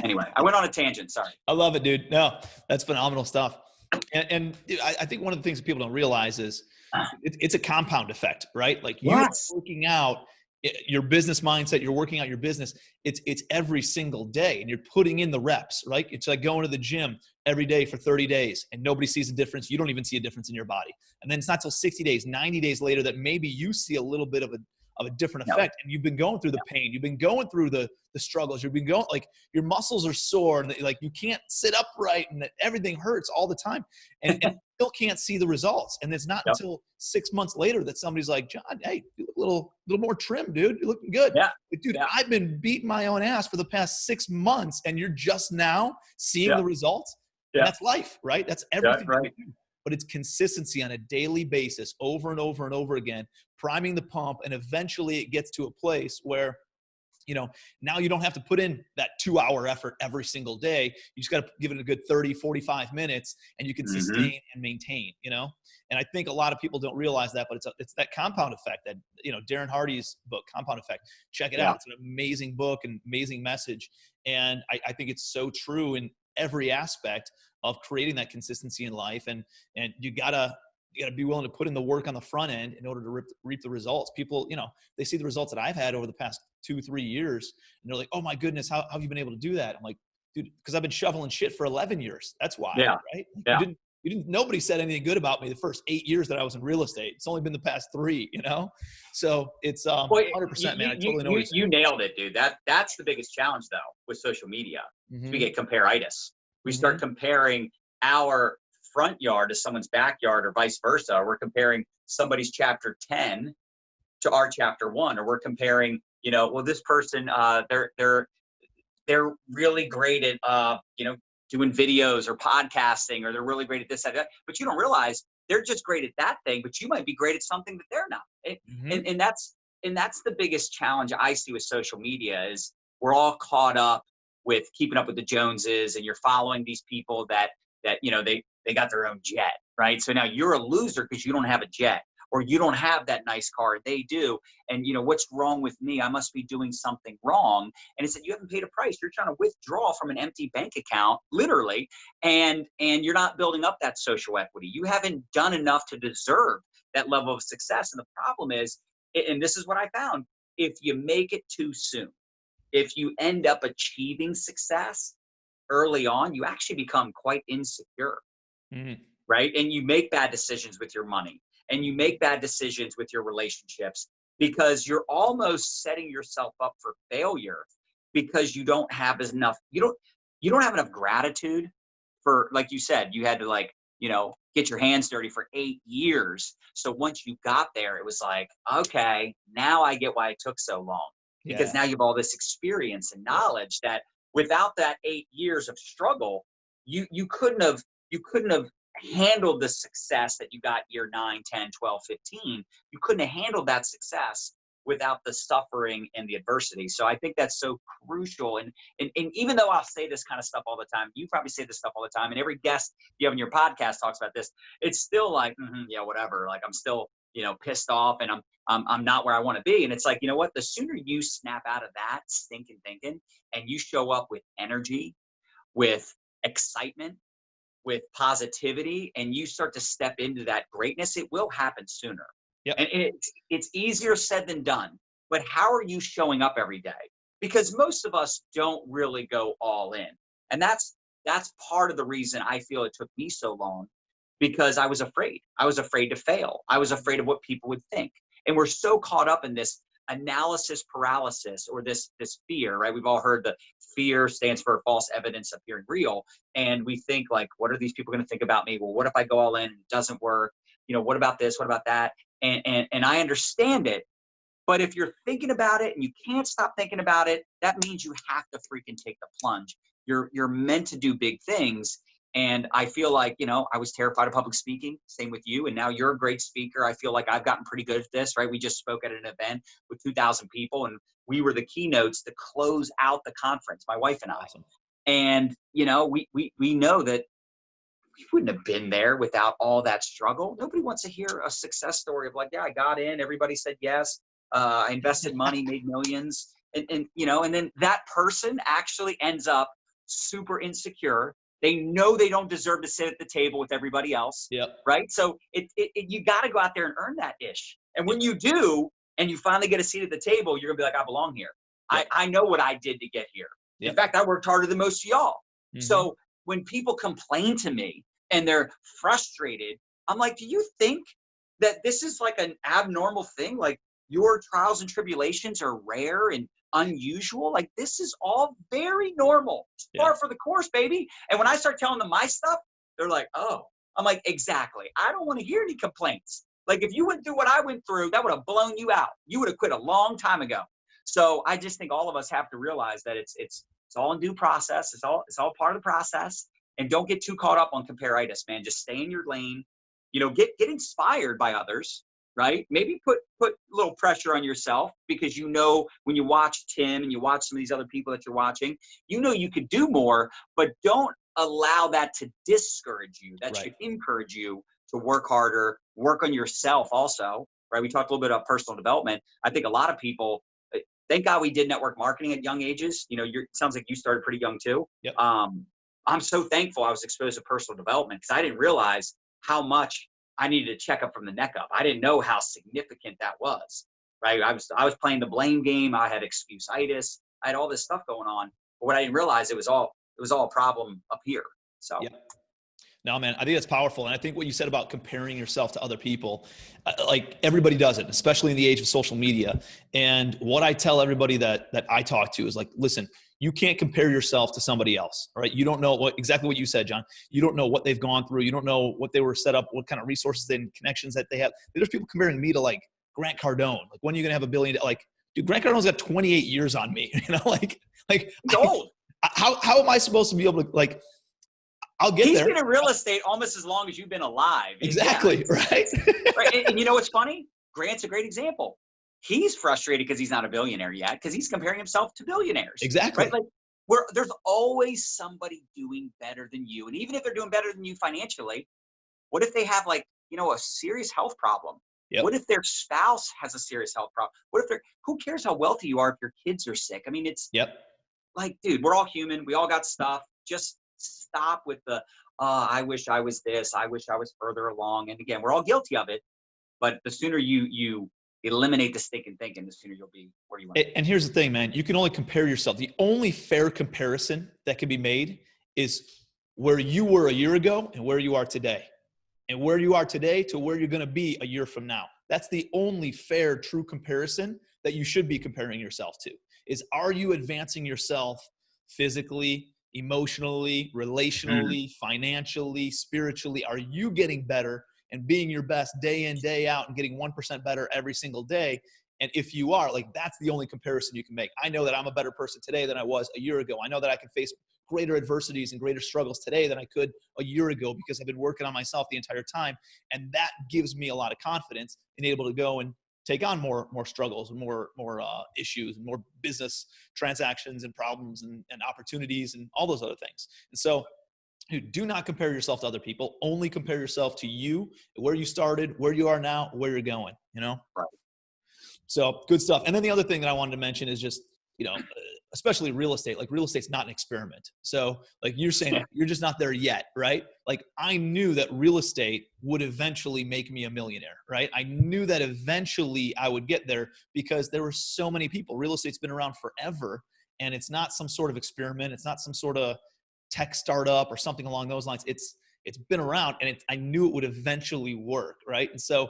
Speaker 2: Anyway, I went on a tangent. Sorry.
Speaker 1: I love it, dude. No, that's phenomenal stuff. And dude, I think one of the things that people don't realize is it's a compound effect, right? Like you're
Speaker 2: Yes.
Speaker 1: working out your business mindset, you're working out your business. It's every single day and you're putting in the reps, right? It's like going to the gym every day for 30 days and nobody sees a difference. You don't even see a difference in your body. And then it's not till 60 days, 90 days later that maybe you see a little bit of a different effect. And you've been going through the pain. You've been going through the struggles. You've been going, like, your muscles are sore and like you can't sit upright and everything hurts all the time and still can't see the results. And it's not until 6 months later that somebody's like, John, hey, you look a little more trim, dude. You're looking good.
Speaker 2: Yeah.
Speaker 1: Like, dude, I've been beating my own ass for the past 6 months and you're just now seeing the results. And that's life, right? That's everything.
Speaker 2: Right.
Speaker 1: But it's consistency on a daily basis over and over and over again, priming the pump. And eventually it gets to a place where, you know, now you don't have to put in that 2-hour effort every single day. You just got to give it a good 30, 45 minutes and you can sustain and maintain, you know? And I think a lot of people don't realize that, but it's that compound effect that, you know, Darren Hardy's book, Compound Effect, check it out. It's an amazing book and amazing message. And I think it's so true in every aspect of creating that consistency in life. And you gotta be willing to put in the work on the front end in order to reap the results. People, you know, they see the results that I've had over the past 2-3 years and they're like, oh my goodness, how have you been able to do that? I'm like, dude, because I've been shoveling shit for 11 years. That's why, right? Like, nobody said anything good about me the first 8 years that I was in real estate. It's only been the past 3, you know? So it's 100%, man. I totally know what you're saying.
Speaker 2: You nailed it, dude. That's the biggest challenge though with social media. We get comparitis. We start comparing our front yard to someone's backyard or vice versa. We're comparing somebody's chapter 10 to our chapter 1, or we're comparing, you know, well, this person, they're really great at, you know, doing videos or podcasting, or they're really great at this, that, but you don't realize they're just great at that thing, but you might be great at something that they're not. And that's the biggest challenge I see with social media is we're all caught up with keeping up with the Joneses, and you're following these people that, you know, they got their own jet, right? So now you're a loser because you don't have a jet, or you don't have that nice car, they do. And, you know, what's wrong with me? I must be doing something wrong. And it's that you haven't paid a price. You're trying to withdraw from an empty bank account, literally, and you're not building up that social equity. You haven't done enough to deserve that level of success. And the problem is, and this is what I found, if you make it too soon, if you end up achieving success early on, you actually become quite insecure, right? And you make bad decisions with your money, and you make bad decisions with your relationships because you're almost setting yourself up for failure because you don't have enough, you don't have enough gratitude for, like you said, you had to, like, you know, get your hands dirty for 8 years. So once you got there, it was like, okay, now I get why it took so long. Because now you have all this experience and knowledge that without that 8 years of struggle, you couldn't have handled the success that you got year 9, 10, 12, 15. You couldn't have handled that success without the suffering and the adversity. So I think that's so crucial. And even though I'll say this kind of stuff all the time, you probably say this stuff all the time, and every guest you have in your podcast talks about this, it's still like, yeah, whatever. Like, I'm still, pissed off, and I'm not where I want to be. And it's like, you know what? The sooner you snap out of that stinking thinking and you show up with energy, with excitement, with positivity, and you start to step into that greatness, it will happen sooner.
Speaker 1: Yep.
Speaker 2: And it's easier said than done. But how are you showing up every day? Because most of us don't really go all in. And that's part of the reason I feel it took me so long, because I was afraid. I was afraid to fail. I was afraid of what people would think. And we're so caught up in this analysis paralysis, or this fear, right? We've all heard the fear stands for false evidence appearing real. And we think, like, what are these people going to think about me? Well, what if I go all in and it doesn't work? What about this? What about that? And I understand it. But if you're thinking about it and you can't stop thinking about it, that means you have to freaking take the plunge. You're meant to do big things. And I feel like, I was terrified of public speaking, same with you. And now you're a great speaker. I feel like I've gotten pretty good at this, right? We just spoke at an event with 2,000 people, and we were the keynotes to close out the conference, my wife and I.
Speaker 1: Awesome.
Speaker 2: And, we know that we wouldn't have been there without all that struggle. Nobody wants to hear a success story of like, yeah, I got in, everybody said yes. I invested money, made millions. And then that person actually ends up super insecure. They know they don't deserve to sit at the table with everybody else.
Speaker 1: Yep.
Speaker 2: Right. So you got to go out there and earn that ish. And when you do, and you finally get a seat at the table, you're gonna be like, I belong here. Yep. I know what I did to get here. Yep. In fact, I worked harder than most of y'all. Mm-hmm. So when people complain to me and they're frustrated, I'm like, do you think that this is like an abnormal thing? Like, your trials and tribulations are rare and unusual? Like, this is all very normal. It's par for the course, baby. And when I start telling them my stuff, they're like, oh. I'm like, exactly. I don't want to hear any complaints. Like, if you went through what I went through, that would have blown you out. You would have quit a long time ago. So I just think all of us have to realize that it's all in due process. It's all part of the process. And don't get too caught up on comparitis, man. Just stay in your lane. Get inspired by others. Right? Maybe put a little pressure on yourself, because when you watch Tim and you watch some of these other people that you're watching, you could do more, but don't allow that to discourage you. That should encourage you to work harder, work on yourself also, right? We talked a little bit about personal development. I think a lot of people, thank God we did network marketing at young ages. It sounds like you started pretty young too.
Speaker 1: Yep.
Speaker 2: I'm so thankful I was exposed to personal development, because I didn't realize how much I needed to check up from the neck up. I didn't know how significant that was, right? I was playing the blame game. I had excuse-itis. I had all this stuff going on. But what I didn't realize, it was all a problem up here. So. Yeah.
Speaker 1: No, man, I think that's powerful. And I think what you said about comparing yourself to other people, like, everybody does it, especially in the age of social media. And what I tell everybody that I talk to is like, listen, you can't compare yourself to somebody else, all right? You don't know exactly what you said, John. You don't know what they've gone through. You don't know what they were set up, what kind of resources and connections that they have. There's people comparing me to, like, Grant Cardone. Like, when are you going to have $1 billion? Like, dude, Grant Cardone's got 28 years on me, like
Speaker 2: he's old.
Speaker 1: How am I supposed to be able to, like, I'll get there.
Speaker 2: He's been in real estate almost as long as you've been alive.
Speaker 1: Exactly. Yeah. Right.
Speaker 2: Right. And you know what's funny? Grant's a great example. He's frustrated because he's not a billionaire yet, because he's comparing himself to billionaires.
Speaker 1: Exactly.
Speaker 2: Right? Like, there's always somebody doing better than you. And even if they're doing better than you financially, what if they have, like, a serious health problem? Yep. What if their spouse has a serious health problem? Who cares how wealthy you are if your kids are sick? I mean, it's like, dude, we're all human. We all got stuff. Just stop with the, I wish I was this. I wish I was further along. And again, we're all guilty of it. But the sooner you eliminate the stinking thinking, the sooner you'll be where you want to be.
Speaker 1: And here's the thing, man. You can only compare yourself. The only fair comparison that can be made is where you were a year ago and where you are today. And where you are today to where you're going to be a year from now. That's the only fair, true comparison that you should be comparing yourself to. Is, are you advancing yourself physically, emotionally, relationally, financially, spiritually? Are you getting better and being your best day in, day out, and getting 1% better every single day? And if you are, like, that's the only comparison you can make. I know that I'm a better person today than I was a year ago. I know that I can face greater adversities and greater struggles today than I could a year ago, because I've been working on myself the entire time. And that gives me a lot of confidence in able to go and take on more struggles and more issues and more business transactions and problems and opportunities and all those other things. And so, do not compare yourself to other people. Only compare yourself to you, where you started, where you are now, where you're going,
Speaker 2: Right.
Speaker 1: So good stuff. And then the other thing that I wanted to mention is just, especially real estate. Like, real estate's not an experiment. So like you're saying, you're just not there yet, right? Like, I knew that real estate would eventually make me a millionaire, right? I knew that eventually I would get there because there were so many people. Real estate's been around forever, and it's not some sort of experiment. It's not some sort of tech startup or something along those lines. It's been around, and I knew it would eventually work, right? And so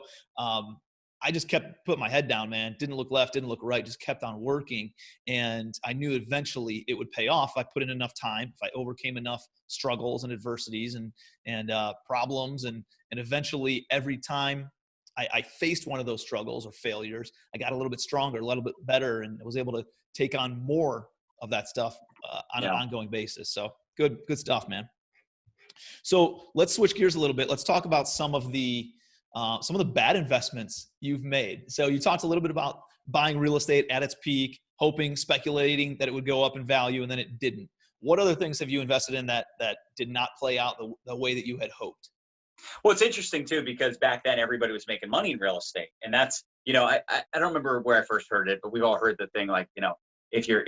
Speaker 1: I just kept putting my head down, man. Didn't look left, didn't look right, just kept on working. And I knew eventually it would pay off if I put in enough time, if I overcame enough struggles and adversities and problems. And eventually, every time I faced one of those struggles or failures, I got a little bit stronger, a little bit better, and was able to take on more of that stuff on an ongoing basis. So good stuff, man. So let's switch gears a little bit. Let's talk about some of the bad investments you've made. So you talked a little bit about buying real estate at its peak, hoping, speculating that it would go up in value, and then it didn't. What other things have you invested in that did not play out the way that you had hoped?
Speaker 2: Well, it's interesting too, because back then everybody was making money in real estate. And that's, I don't remember where I first heard it, but we've all heard the thing like, if you're,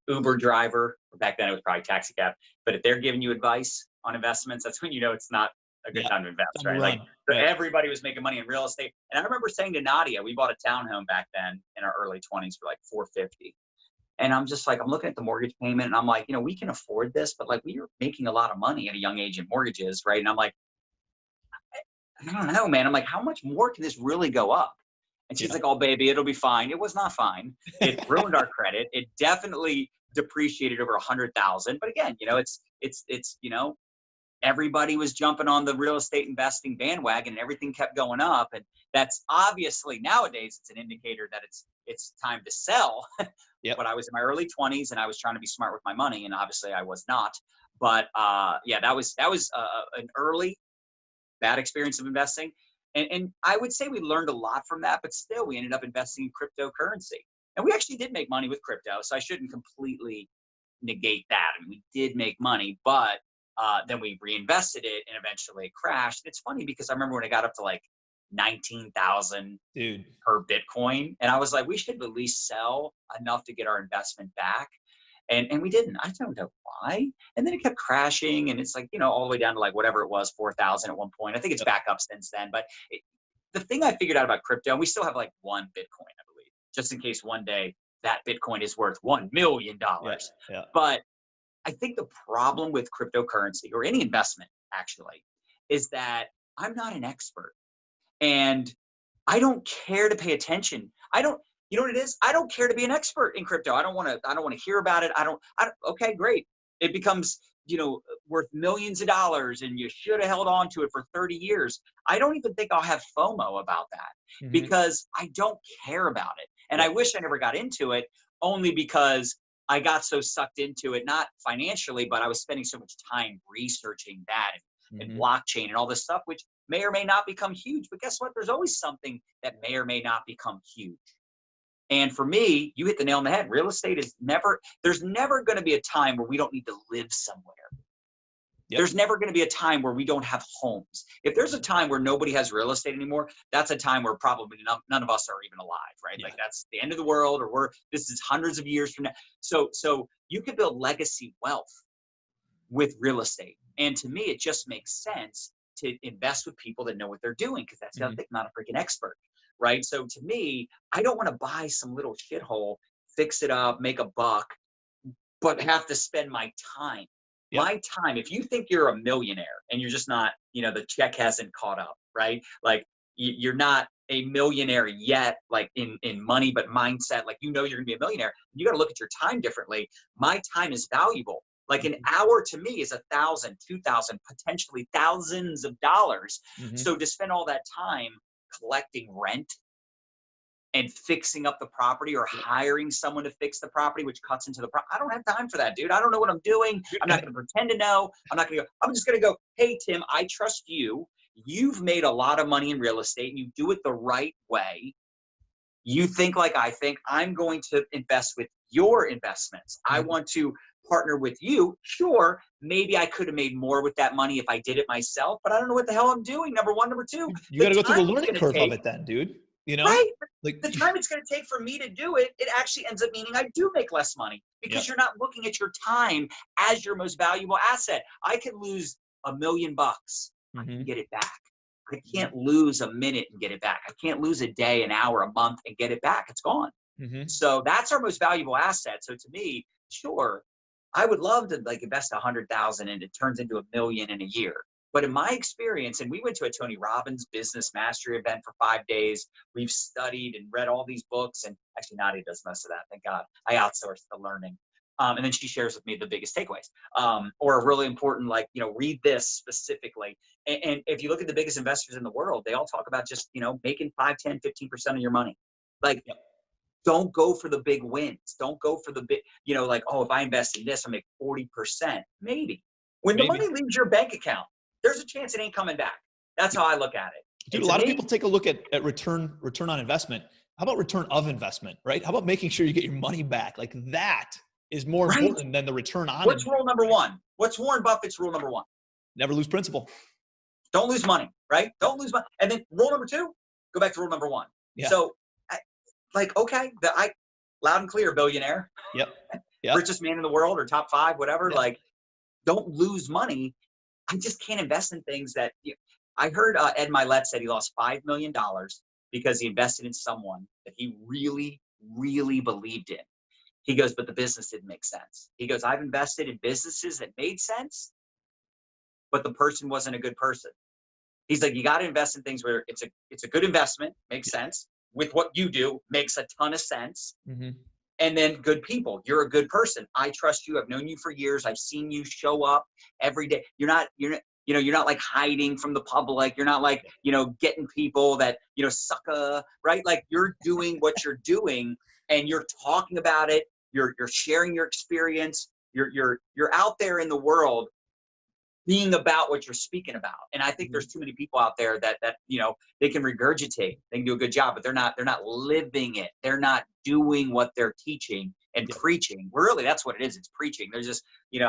Speaker 2: Uber driver, or back then it was probably taxi cab, but if they're giving you advice on investments, that's when it's not a good time to invest, right? Like, so everybody was making money in real estate. And I remember saying to Nadia, we bought a townhome back then in our early 20s for like $450. And I'm just like, I'm looking at the mortgage payment, and I'm like, we can afford this, but like, we were making a lot of money at a young age in mortgages, right? And I'm like, I don't know, man. I'm like, how much more can this really go up? And she's like, oh, baby, it'll be fine. It was not fine. It ruined our credit. It definitely depreciated over 100,000. But again, it's everybody was jumping on the real estate investing bandwagon, and everything kept going up. And that's obviously nowadays it's an indicator that it's time to sell. Yep. But I was in my early 20s, and I was trying to be smart with my money, and obviously I was not. But that was an early bad experience of investing. And I would say we learned a lot from that, but still we ended up investing in cryptocurrency. And we actually did make money with crypto, so I shouldn't completely negate that. I mean, we did make money, but then we reinvested it, and eventually it crashed. It's funny because I remember when it got up to like 19,000 per Bitcoin, and I was like, we should at least sell enough to get our investment back. And we didn't. I don't know why. And then it kept crashing, and it's like, all the way down to like whatever it was, 4,000 at one point. I think it's back up since then. But the thing I figured out about crypto, and we still have like one Bitcoin, I believe, just in case one day that Bitcoin is worth $1 million. Yeah. But I think the problem with cryptocurrency, or any investment actually, is that I'm not an expert, and I don't care to pay attention. You know what it is? I don't care to be an expert in crypto. I don't want to hear about it. Okay, great. It becomes, worth millions of dollars, and you should have held on to it for 30 years. I don't even think I'll have FOMO about that, because I don't care about it. And I wish I never got into it, only because I got so sucked into it, not financially, but I was spending so much time researching that and blockchain and all this stuff, which may or may not become huge. But guess what? There's always something that may or may not become huge. And for me, you hit the nail on the head. Real estate there's never going to be a time where we don't need to live somewhere. Yep. There's never going to be a time where we don't have homes. If there's a time where nobody has real estate anymore, that's a time where probably none of us are even alive, right? Yeah. Like, that's the end of the world, or this is hundreds of years from now. So you can build legacy wealth with real estate. And to me, it just makes sense to invest with people that know what they're doing, because that's the other thing, not a freaking expert. Right. So to me, I don't want to buy some little shithole, fix it up, make a buck, but have to spend my time. Yep. My time. If you think you're a millionaire and you're just not, the check hasn't caught up, right? Like, you're not a millionaire yet, like in money, but mindset, like, you're going to be a millionaire. You got to look at your time differently. My time is valuable. Like, an hour to me is $1,000, $2,000, potentially thousands of dollars. So to spend all that time collecting rent, and fixing up the property or hiring someone to fix the property, which cuts into the I don't have time for that, dude. I don't know what I'm doing. I'm not going to pretend to know. I'm not going to go. I'm just going to go, hey, Tim, I trust you. You've made a lot of money in real estate and you do it the right way. You think like I think. I'm going to invest with your investments. I want to partner with you. Sure, maybe I could have made more with that money if I did it myself, but I don't know what the hell I'm doing. Number one. Number two,
Speaker 1: You got to go through the learning curve of it then, dude. You know,
Speaker 2: right?
Speaker 1: Like
Speaker 2: The time it's going to take for me to do it, it actually ends up meaning I do make less money because you're not looking at your time as your most valuable asset. I could lose $1 million. I can get it back. I can't lose a minute and get it back. I can't lose a day, an hour, a month and get it back. It's gone. So that's our most valuable asset. So to me, sure, I would love to like invest 100,000 and it turns into $1 million in a year. But in my experience, and we went to a Tony Robbins business mastery event for 5 days. We've studied and read all these books. And actually, Nadia does most of that. Thank God. I outsourced the learning. And then she shares with me the biggest takeaways or a really important, like, read this specifically. And if you look at the biggest investors in the world, they all talk about just, making 5, 10, 15% of your money. Like, don't go for the big wins. Don't go for the big, like, oh, if I invest in this, I'll make 40%. Maybe. When the money leaves your bank account, there's a chance it ain't coming back. That's how I look at it.
Speaker 1: Dude, a lot of people take a look at return on investment. How about return of investment, right? How about making sure you get your money back? Like that is more important than the return on.
Speaker 2: What's rule number one? What's Warren Buffett's rule number one?
Speaker 1: Never lose principal.
Speaker 2: Don't lose money, right? Don't lose money. And then rule number two, go back to rule number one. Yeah. So okay, loud and clear, billionaire.
Speaker 1: Yep.
Speaker 2: Richest man in the world or top 5, whatever. Yep. Like, don't lose money. I just can't invest in things that I heard Ed Mylett said he lost $5 million because he invested in someone that he really, really believed in. He goes, but the business didn't make sense. He goes, I've invested in businesses that made sense, but the person wasn't a good person. He's like, you got to invest in things where it's a good investment, makes sense. With what you do, makes a ton of sense. And then good people. You're a good person. I trust you. I've known you for years. I've seen you show up every day. You're not like hiding from the public. You're not like, getting people that, sucker, right? Like you're doing what you're doing and you're talking about it. You're sharing your experience. You're out there in the world being about what you're speaking about. And I think there's too many people out there that they can regurgitate, they can do a good job, but they're not living it. They're not doing what they're teaching and preaching. Really, that's what it is. It's preaching. They're just, they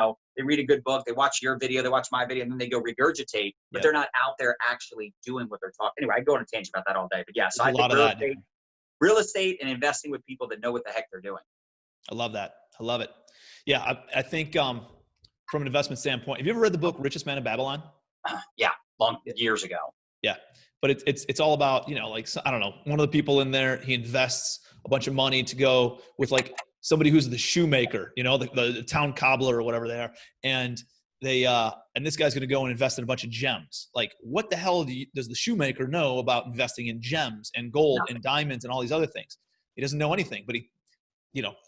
Speaker 2: read a good book, they watch your video, they watch my video, and then they go regurgitate, but they're not out there actually doing what they're talking. Anyway, I go on a tangent about that all day, but yeah. So I think real estate and investing with people that know what the heck they're doing.
Speaker 1: I love that. I love it. Yeah. I think, from an investment standpoint, have you ever read the book Richest Man in Babylon?
Speaker 2: Yeah, years ago.
Speaker 1: Yeah, but it's all about, like, I don't know, one of the people in there, he invests a bunch of money to go with like somebody who's the shoemaker, the town cobbler or whatever they are, and they and this guy's going to go and invest in a bunch of gems. Like, what the hell does the shoemaker know about investing in gems and gold and diamonds and all these other things? He doesn't know anything, but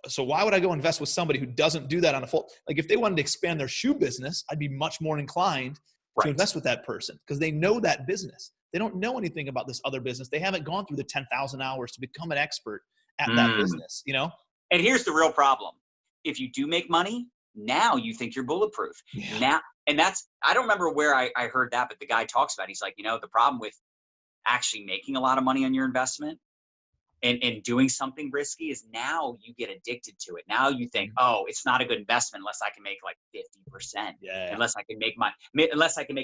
Speaker 1: so why would I go invest with somebody who doesn't do that on a full, like if they wanted to expand their shoe business, I'd be much more inclined to invest with that person because they know that business. They don't know anything about this other business. They haven't gone through the 10,000 hours to become an expert at that business, And
Speaker 2: here's the real problem. If you do make money, now you think you're bulletproof.
Speaker 1: Yeah.
Speaker 2: Now, and I don't remember where I heard that, but the guy talks about, he's like, the problem with actually making a lot of money on your investment and doing something risky is now you get addicted to it. Now you think, oh, it's not a good investment unless I can make like 50%.
Speaker 1: Yeah.
Speaker 2: Unless I can make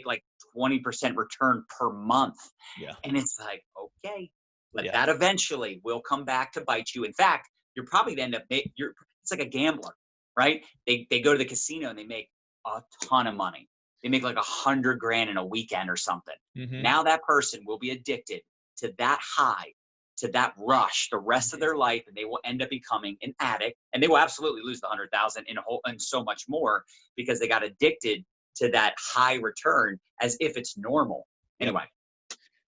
Speaker 2: like 20% return per month.
Speaker 1: Yeah.
Speaker 2: And it's like, okay, but that eventually will come back to bite you. In fact, you're probably going to end up, it's like a gambler, right? They go to the casino and they make a ton of money. They make like $100,000 in a weekend or something. Now that person will be addicted to that high, to that rush the rest of their life, and they will end up becoming an addict, and they will absolutely lose the 100,000 and so much more because they got addicted to that high return as if it's normal. Anyway.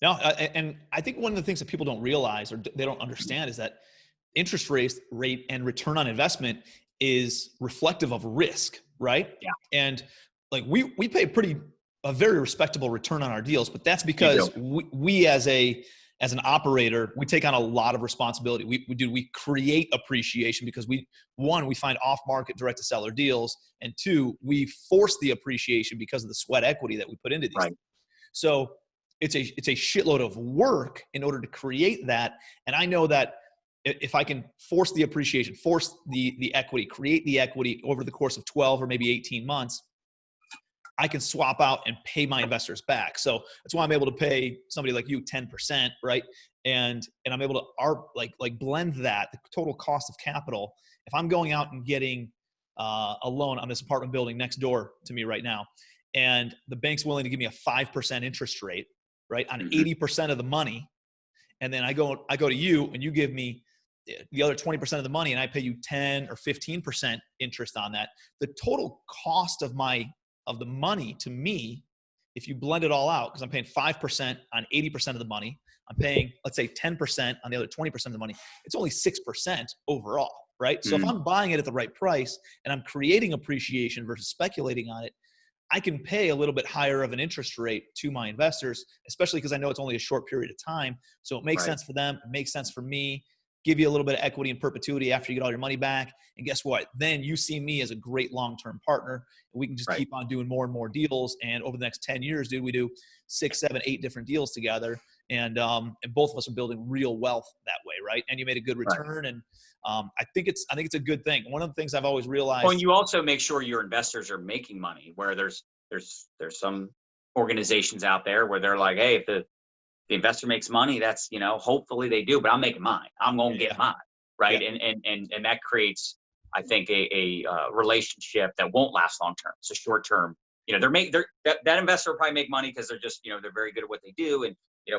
Speaker 1: No, and I think one of the things that people don't realize or they don't understand is that interest rate and return on investment is reflective of risk, right?
Speaker 2: Yeah.
Speaker 1: And like we pay a very respectable return on our deals, but that's because we as a as an operator, we take on a lot of responsibility. We create appreciation because we find off-market direct-to-seller deals, and two, we force the appreciation because of the sweat equity that we put into these
Speaker 2: Right.
Speaker 1: things. So it's a shitload of work in order to create that. And I know that if I can force the appreciation, force the equity, create the equity over the course of 12 or maybe 18 months, I can swap out and pay my investors back. So that's why I'm able to pay somebody like you 10%, right? And I'm able to blend that, the total cost of capital. If I'm going out and getting a loan on this apartment building next door to me right now, and the bank's willing to give me a 5% interest rate, right, on 80% of the money, and then I go to you and you give me the other 20% of the money, and I pay you 10 or 15% interest on that. The total cost of the money to me, if you blend it all out, because I'm paying 5% on 80% of the money, I'm paying, let's say 10% on the other 20% of the money, it's only 6% overall, right? So if I'm buying it at the right price and I'm creating appreciation versus speculating on it, I can pay a little bit higher of an interest rate to my investors, especially because I know it's only a short period of time. So it makes sense for them. It makes sense for me. Give you a little bit of equity and perpetuity after you get all your money back. And guess what? Then you see me as a great long-term partner, and we can just keep on doing more and more deals. And over the next 10 years, dude, we do 6, 7, 8 different deals together. And both of us are building real wealth that way. Right. And you made a good return. And I think it's a good thing. One of the things I've always realized.
Speaker 2: Well, and you also make sure your investors are making money, where there's some organizations out there where they're like, hey, if the investor makes money, that's, hopefully they do, but I'm making mine. I'm going to get mine. Right. Yeah. And that creates, I think, a relationship that won't last long term. So short term, that investor will probably make money because they're just, they're very good at what they do. And,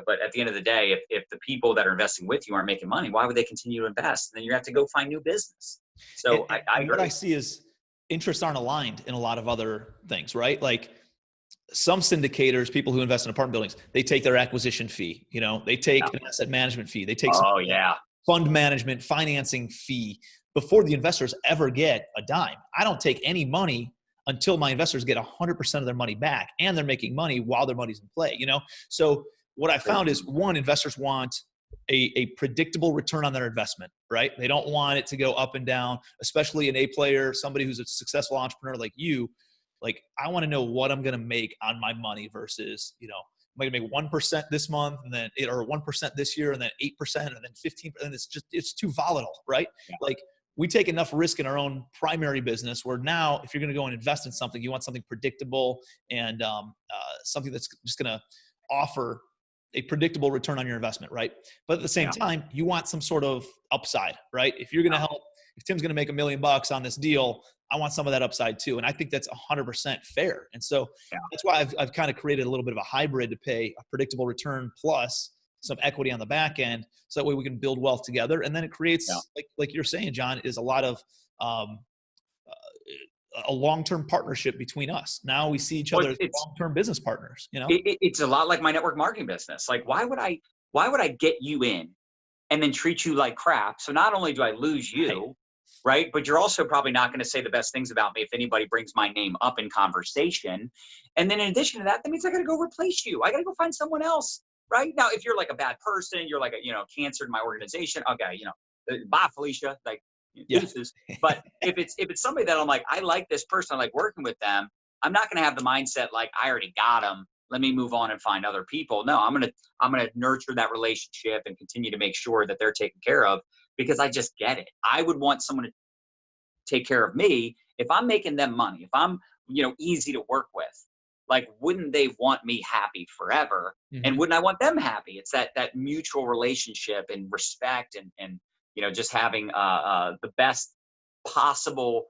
Speaker 2: but at the end of the day, if the people that are investing with you aren't making money, why would they continue to invest? And then you have to go find new business. So I agree.
Speaker 1: What I see is interests aren't aligned in a lot of other things, right? Like some syndicators, people who invest in apartment buildings, they take their acquisition fee, they take an asset management fee, they take fund management, financing fee before the investors ever get a dime. I don't take any money until my investors get 100% of their money back, and they're making money while their money's in play, So what I found is, one, investors want a predictable return on their investment, right? They don't want it to go up and down, especially an A player, somebody who's a successful entrepreneur like you. Like, I want to know what I'm going to make on my money versus, am I going to make 1% this month and then or 1% this year and then 8% and then 15%. And it's too volatile, right? Yeah. Like, we take enough risk in our own primary business where now if you're going to go and invest in something, you want something predictable and something that's just going to offer a predictable return on your investment, right? But at the same time, you want some sort of upside, right? If you're going to help, if Tim's going to make $1 million on this deal, I want some of that upside too. And I think that's 100% fair. And so that's why I've kind of created a little bit of a hybrid to pay a predictable return plus some equity on the back end. So that way we can build wealth together. And then it creates, like you're saying, John, is a lot of a long-term partnership between us. Now we see each other as long-term business partners,
Speaker 2: It's a lot like my network marketing business. Like, why would I get you in and then treat you like crap? So not only do I lose you, right? But you're also probably not going to say the best things about me if anybody brings my name up in conversation. And then in addition to that, that means I got to go replace you. I got to go find someone else, right? Now, if you're like a bad person, you're like a cancer in my organization. Okay, bye, Felicia. Like, deuces. But if it's somebody that I'm like, I like this person, I like working with them, I'm not going to have the mindset like, I already got them, let me move on and find other people. No, I'm gonna nurture that relationship and continue to make sure that they're taken care of, because I just get it. I would want someone to take care of me if I'm making them money, if I'm easy to work with. Like, wouldn't they want me happy forever? Mm-hmm. And wouldn't I want them happy? It's that mutual relationship and respect and just having the best possible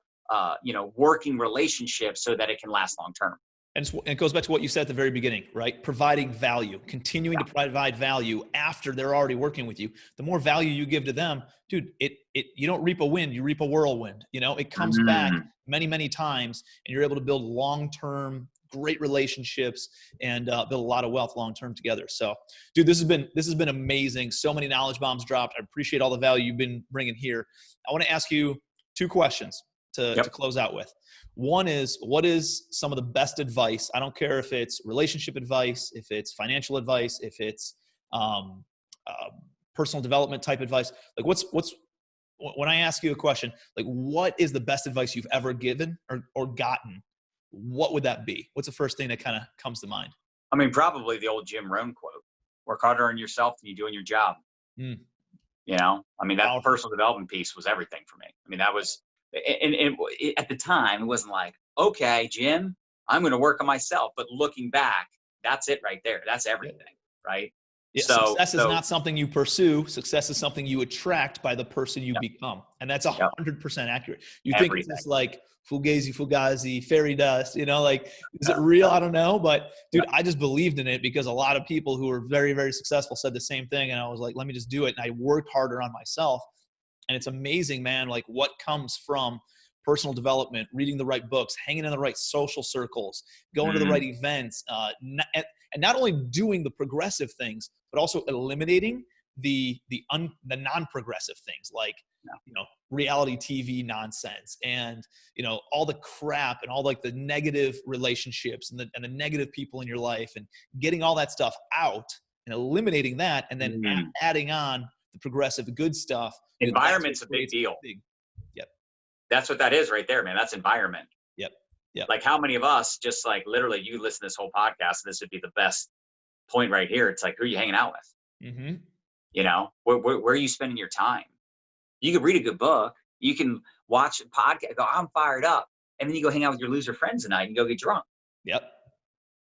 Speaker 2: working relationship so that it can last long term.
Speaker 1: And it goes back to what you said at the very beginning, right? Providing value, continuing to provide value after they're already working with you. The more value you give to them, dude, you don't reap a wind, you reap a whirlwind. It comes back many, many times, and you're able to build long-term, great relationships and build a lot of wealth long-term together. So, dude, this has been amazing. So many knowledge bombs dropped. I appreciate all the value you've been bringing here. I want to ask you 2 questions to close out with. One is, what is some of the best advice? I don't care if it's relationship advice, if it's financial advice, if it's personal development type advice, like when I ask you a question, like what is the best advice you've ever given or gotten? What would that be? What's the first thing that kind of comes to mind?
Speaker 2: I mean, probably the old Jim Rohn quote, work harder on yourself than you do on your job.
Speaker 1: Mm.
Speaker 2: You know, I mean, that
Speaker 1: Powerful.
Speaker 2: personal development piece was everything for me. I mean, that was, and at the time, it wasn't like, okay, Jim, I'm going to work on myself. But looking back, that's it right there. That's everything, right?
Speaker 1: Yeah, success is not something you pursue. Success is something you attract by the person you become. And that's 100% accurate. You think it's just like fugazi, fairy dust, you know, like, is it real? I don't know. But dude, I just believed in it because a lot of people who were very, very successful said the same thing. And I was like, let me just do it. And I worked harder on myself. And it's amazing, man, like what comes from personal development, reading the right books, hanging in the right social circles, going to the right events, and not only doing the progressive things, but also eliminating the non-progressive things like, you know, reality TV nonsense and, you know, all the crap and all like the negative relationships and the negative people in your life, and getting all that stuff out and eliminating that, and then adding on the progressive good stuff.
Speaker 2: Environment's a big deal.
Speaker 1: Yep.
Speaker 2: That's what that is right there, man. That's environment.
Speaker 1: Yep.
Speaker 2: Like how many of us just like literally you listen to this whole podcast and this would be the best point right here. It's like, who are you hanging out with?
Speaker 1: Mm-hmm.
Speaker 2: You know, where are you spending your time? You can read a good book. You can watch a podcast, go, I'm fired up. And then you go hang out with your loser friends tonight and go get drunk.
Speaker 1: Yep.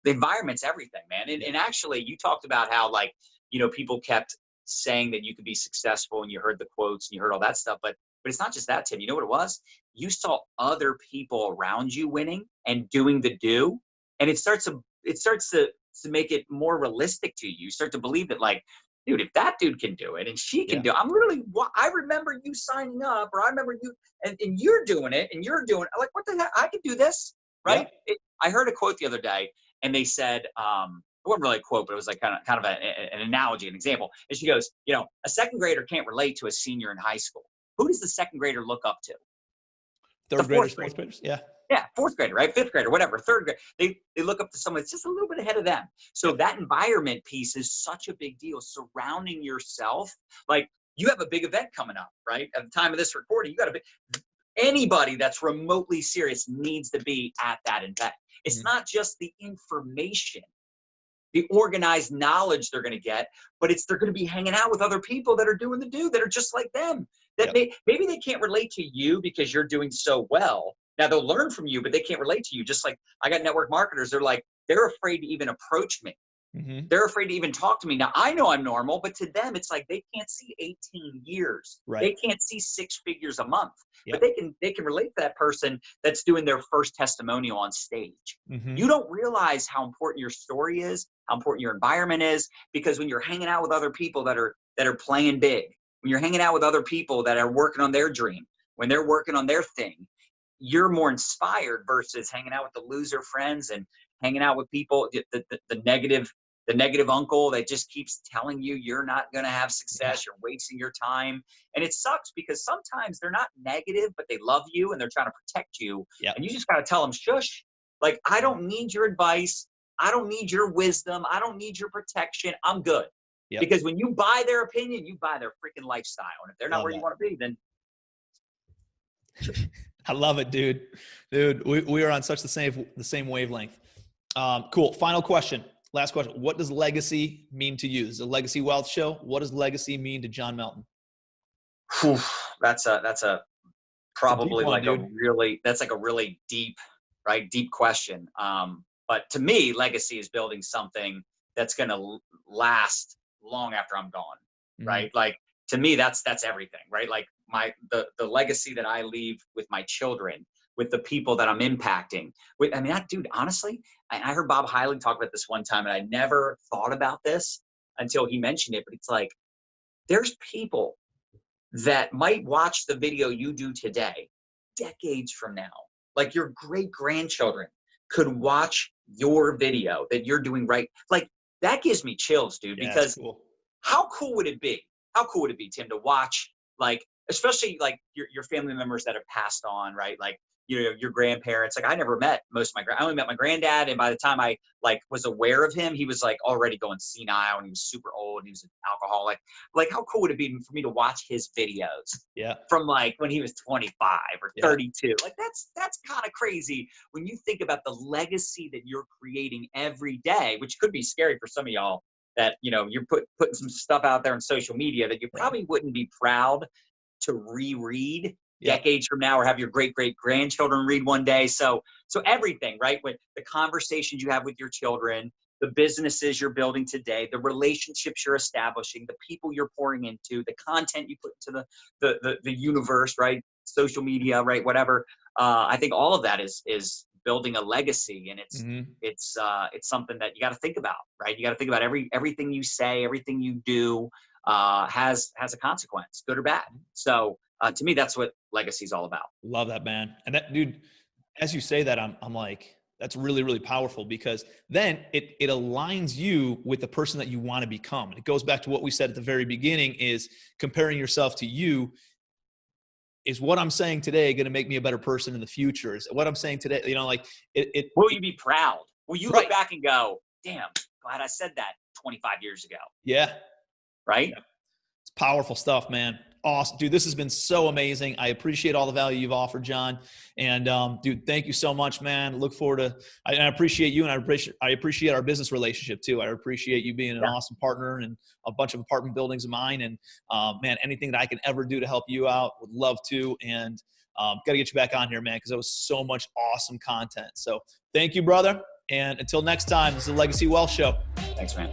Speaker 2: The environment's everything, man. And actually you talked about how like, you know, people kept saying that you could be successful and you heard the quotes and you heard all that stuff, but it's not just that, Tim. You know what it was? You saw other people around you winning and doing the do, and it starts to make it more realistic to you. You start to believe that, like, dude, if that dude can do it and she can do it, I remember you signing up, or I remember you, and you're doing it, and you're doing it. Like, what the heck? I can do this, right?
Speaker 1: Yeah.
Speaker 2: I heard a quote the other day, and they said, it wasn't really a quote, but it was like kind of an analogy, an example. And she goes, you know, a second grader can't relate to a senior in high school. Who does the second grader look up to?
Speaker 1: Third graders, fourth graders? Yeah.
Speaker 2: Yeah, fourth grader, right? Fifth grader, whatever, third grade. They look up to someone that's just a little bit ahead of them. So that environment piece is such a big deal. Surrounding yourself, like you have a big event coming up, right? At the time of this recording, anybody that's remotely serious needs to be at that event. It's not just the information, the organized knowledge they're going to get, but they're going to be hanging out with other people that are doing the do, that are just like them. That maybe they can't relate to you because you're doing so well. Now they'll learn from you, but they can't relate to you. Just like I got network marketers, they're afraid to even approach me. They're afraid to even talk to me. Now I know I'm normal, but to them it's like they can't see 18 years.
Speaker 1: Right.
Speaker 2: They can't see 6 figures a month. But they can relate to that person that's doing their first testimonial on stage. You don't realize how important your story is, how important your environment is, because when you're hanging out with other people that are playing big, when you're hanging out with other people that are working on their dream, when they're working on their thing, you're more inspired versus hanging out with the loser friends and hanging out with people, the negative uncle that just keeps telling you you're not going to have success, you're wasting your time. And it sucks because sometimes they're not negative, but they love you and they're trying to protect you. And you just got to tell them, shush, like, I don't need your advice. I don't need your wisdom. I don't need your protection. I'm good. Because when you buy their opinion, you buy their freaking lifestyle. And if they're not where you want to be, then.
Speaker 1: I love it, dude. We are on such the same wavelength. Cool. Final question. Last question. What does legacy mean to you? This is a Legacy Wealth show. What does legacy mean to John Melton?
Speaker 2: That's probably like a really deep question. But to me, legacy is building something that's going to last long after I'm gone. Right. Like to me, that's everything, right? Like the legacy that I leave with my children, with the people that I'm impacting. Honestly, I heard Bob Hyland talk about this one time, and I never thought about this until he mentioned it. But it's like, there's people that might watch the video you do today, decades from now. Like your great grandchildren could watch your video that you're doing right. Like that gives me chills, dude. Because
Speaker 1: cool.
Speaker 2: How cool would it be? How cool would it be, Tim, to watch like especially like your family members that have passed on, right? Like, your grandparents. Like, I never met most of I only met my granddad, and by the time I like was aware of him, he was like already going senile, and he was super old, and he was an alcoholic. Like, how cool would it be for me to watch his videos?
Speaker 1: Yeah.
Speaker 2: From like when he was 25 or 32. Like, that's kind of crazy when you think about the legacy that you're creating every day, which could be scary for some of y'all that, you're putting some stuff out there on social media that you probably wouldn't be proud to reread decades from now, or have your great grandchildren read one day. So everything, right? With the conversations you have with your children, the businesses you're building today, the relationships you're establishing, the people you're pouring into, the content you put into the universe, right? Social media, right? Whatever. I think all of that is building a legacy, and it's something that you got to think about, right? You got to think about everything you say, everything you do has a consequence, good or bad. So to me, that's what legacy is all about.
Speaker 1: Love that, man. And that, dude, as you say that, I'm like, that's really, really powerful, because then it aligns you with the person that you want to become. It goes back to what we said at the very beginning, is comparing yourself to you. Is what I'm saying today going to make me a better person in the future? Is what I'm saying today,
Speaker 2: Will you be proud? Will you look back and go, damn, glad I said that 25 years ago?
Speaker 1: Yeah.
Speaker 2: Right?
Speaker 1: Yeah. It's powerful stuff, man. Awesome. Dude, this has been so amazing. I appreciate all the value you've offered, John. And dude, thank you so much, man. Look forward to, I appreciate you, and I appreciate our business relationship too. I appreciate you being an awesome partner in a bunch of apartment buildings of mine. And man, anything that I can ever do to help you out, would love to. And got to get you back on here, man, because that was so much awesome content. So thank you, brother. And until next time, this is the Legacy Wealth Show.
Speaker 2: Thanks, man.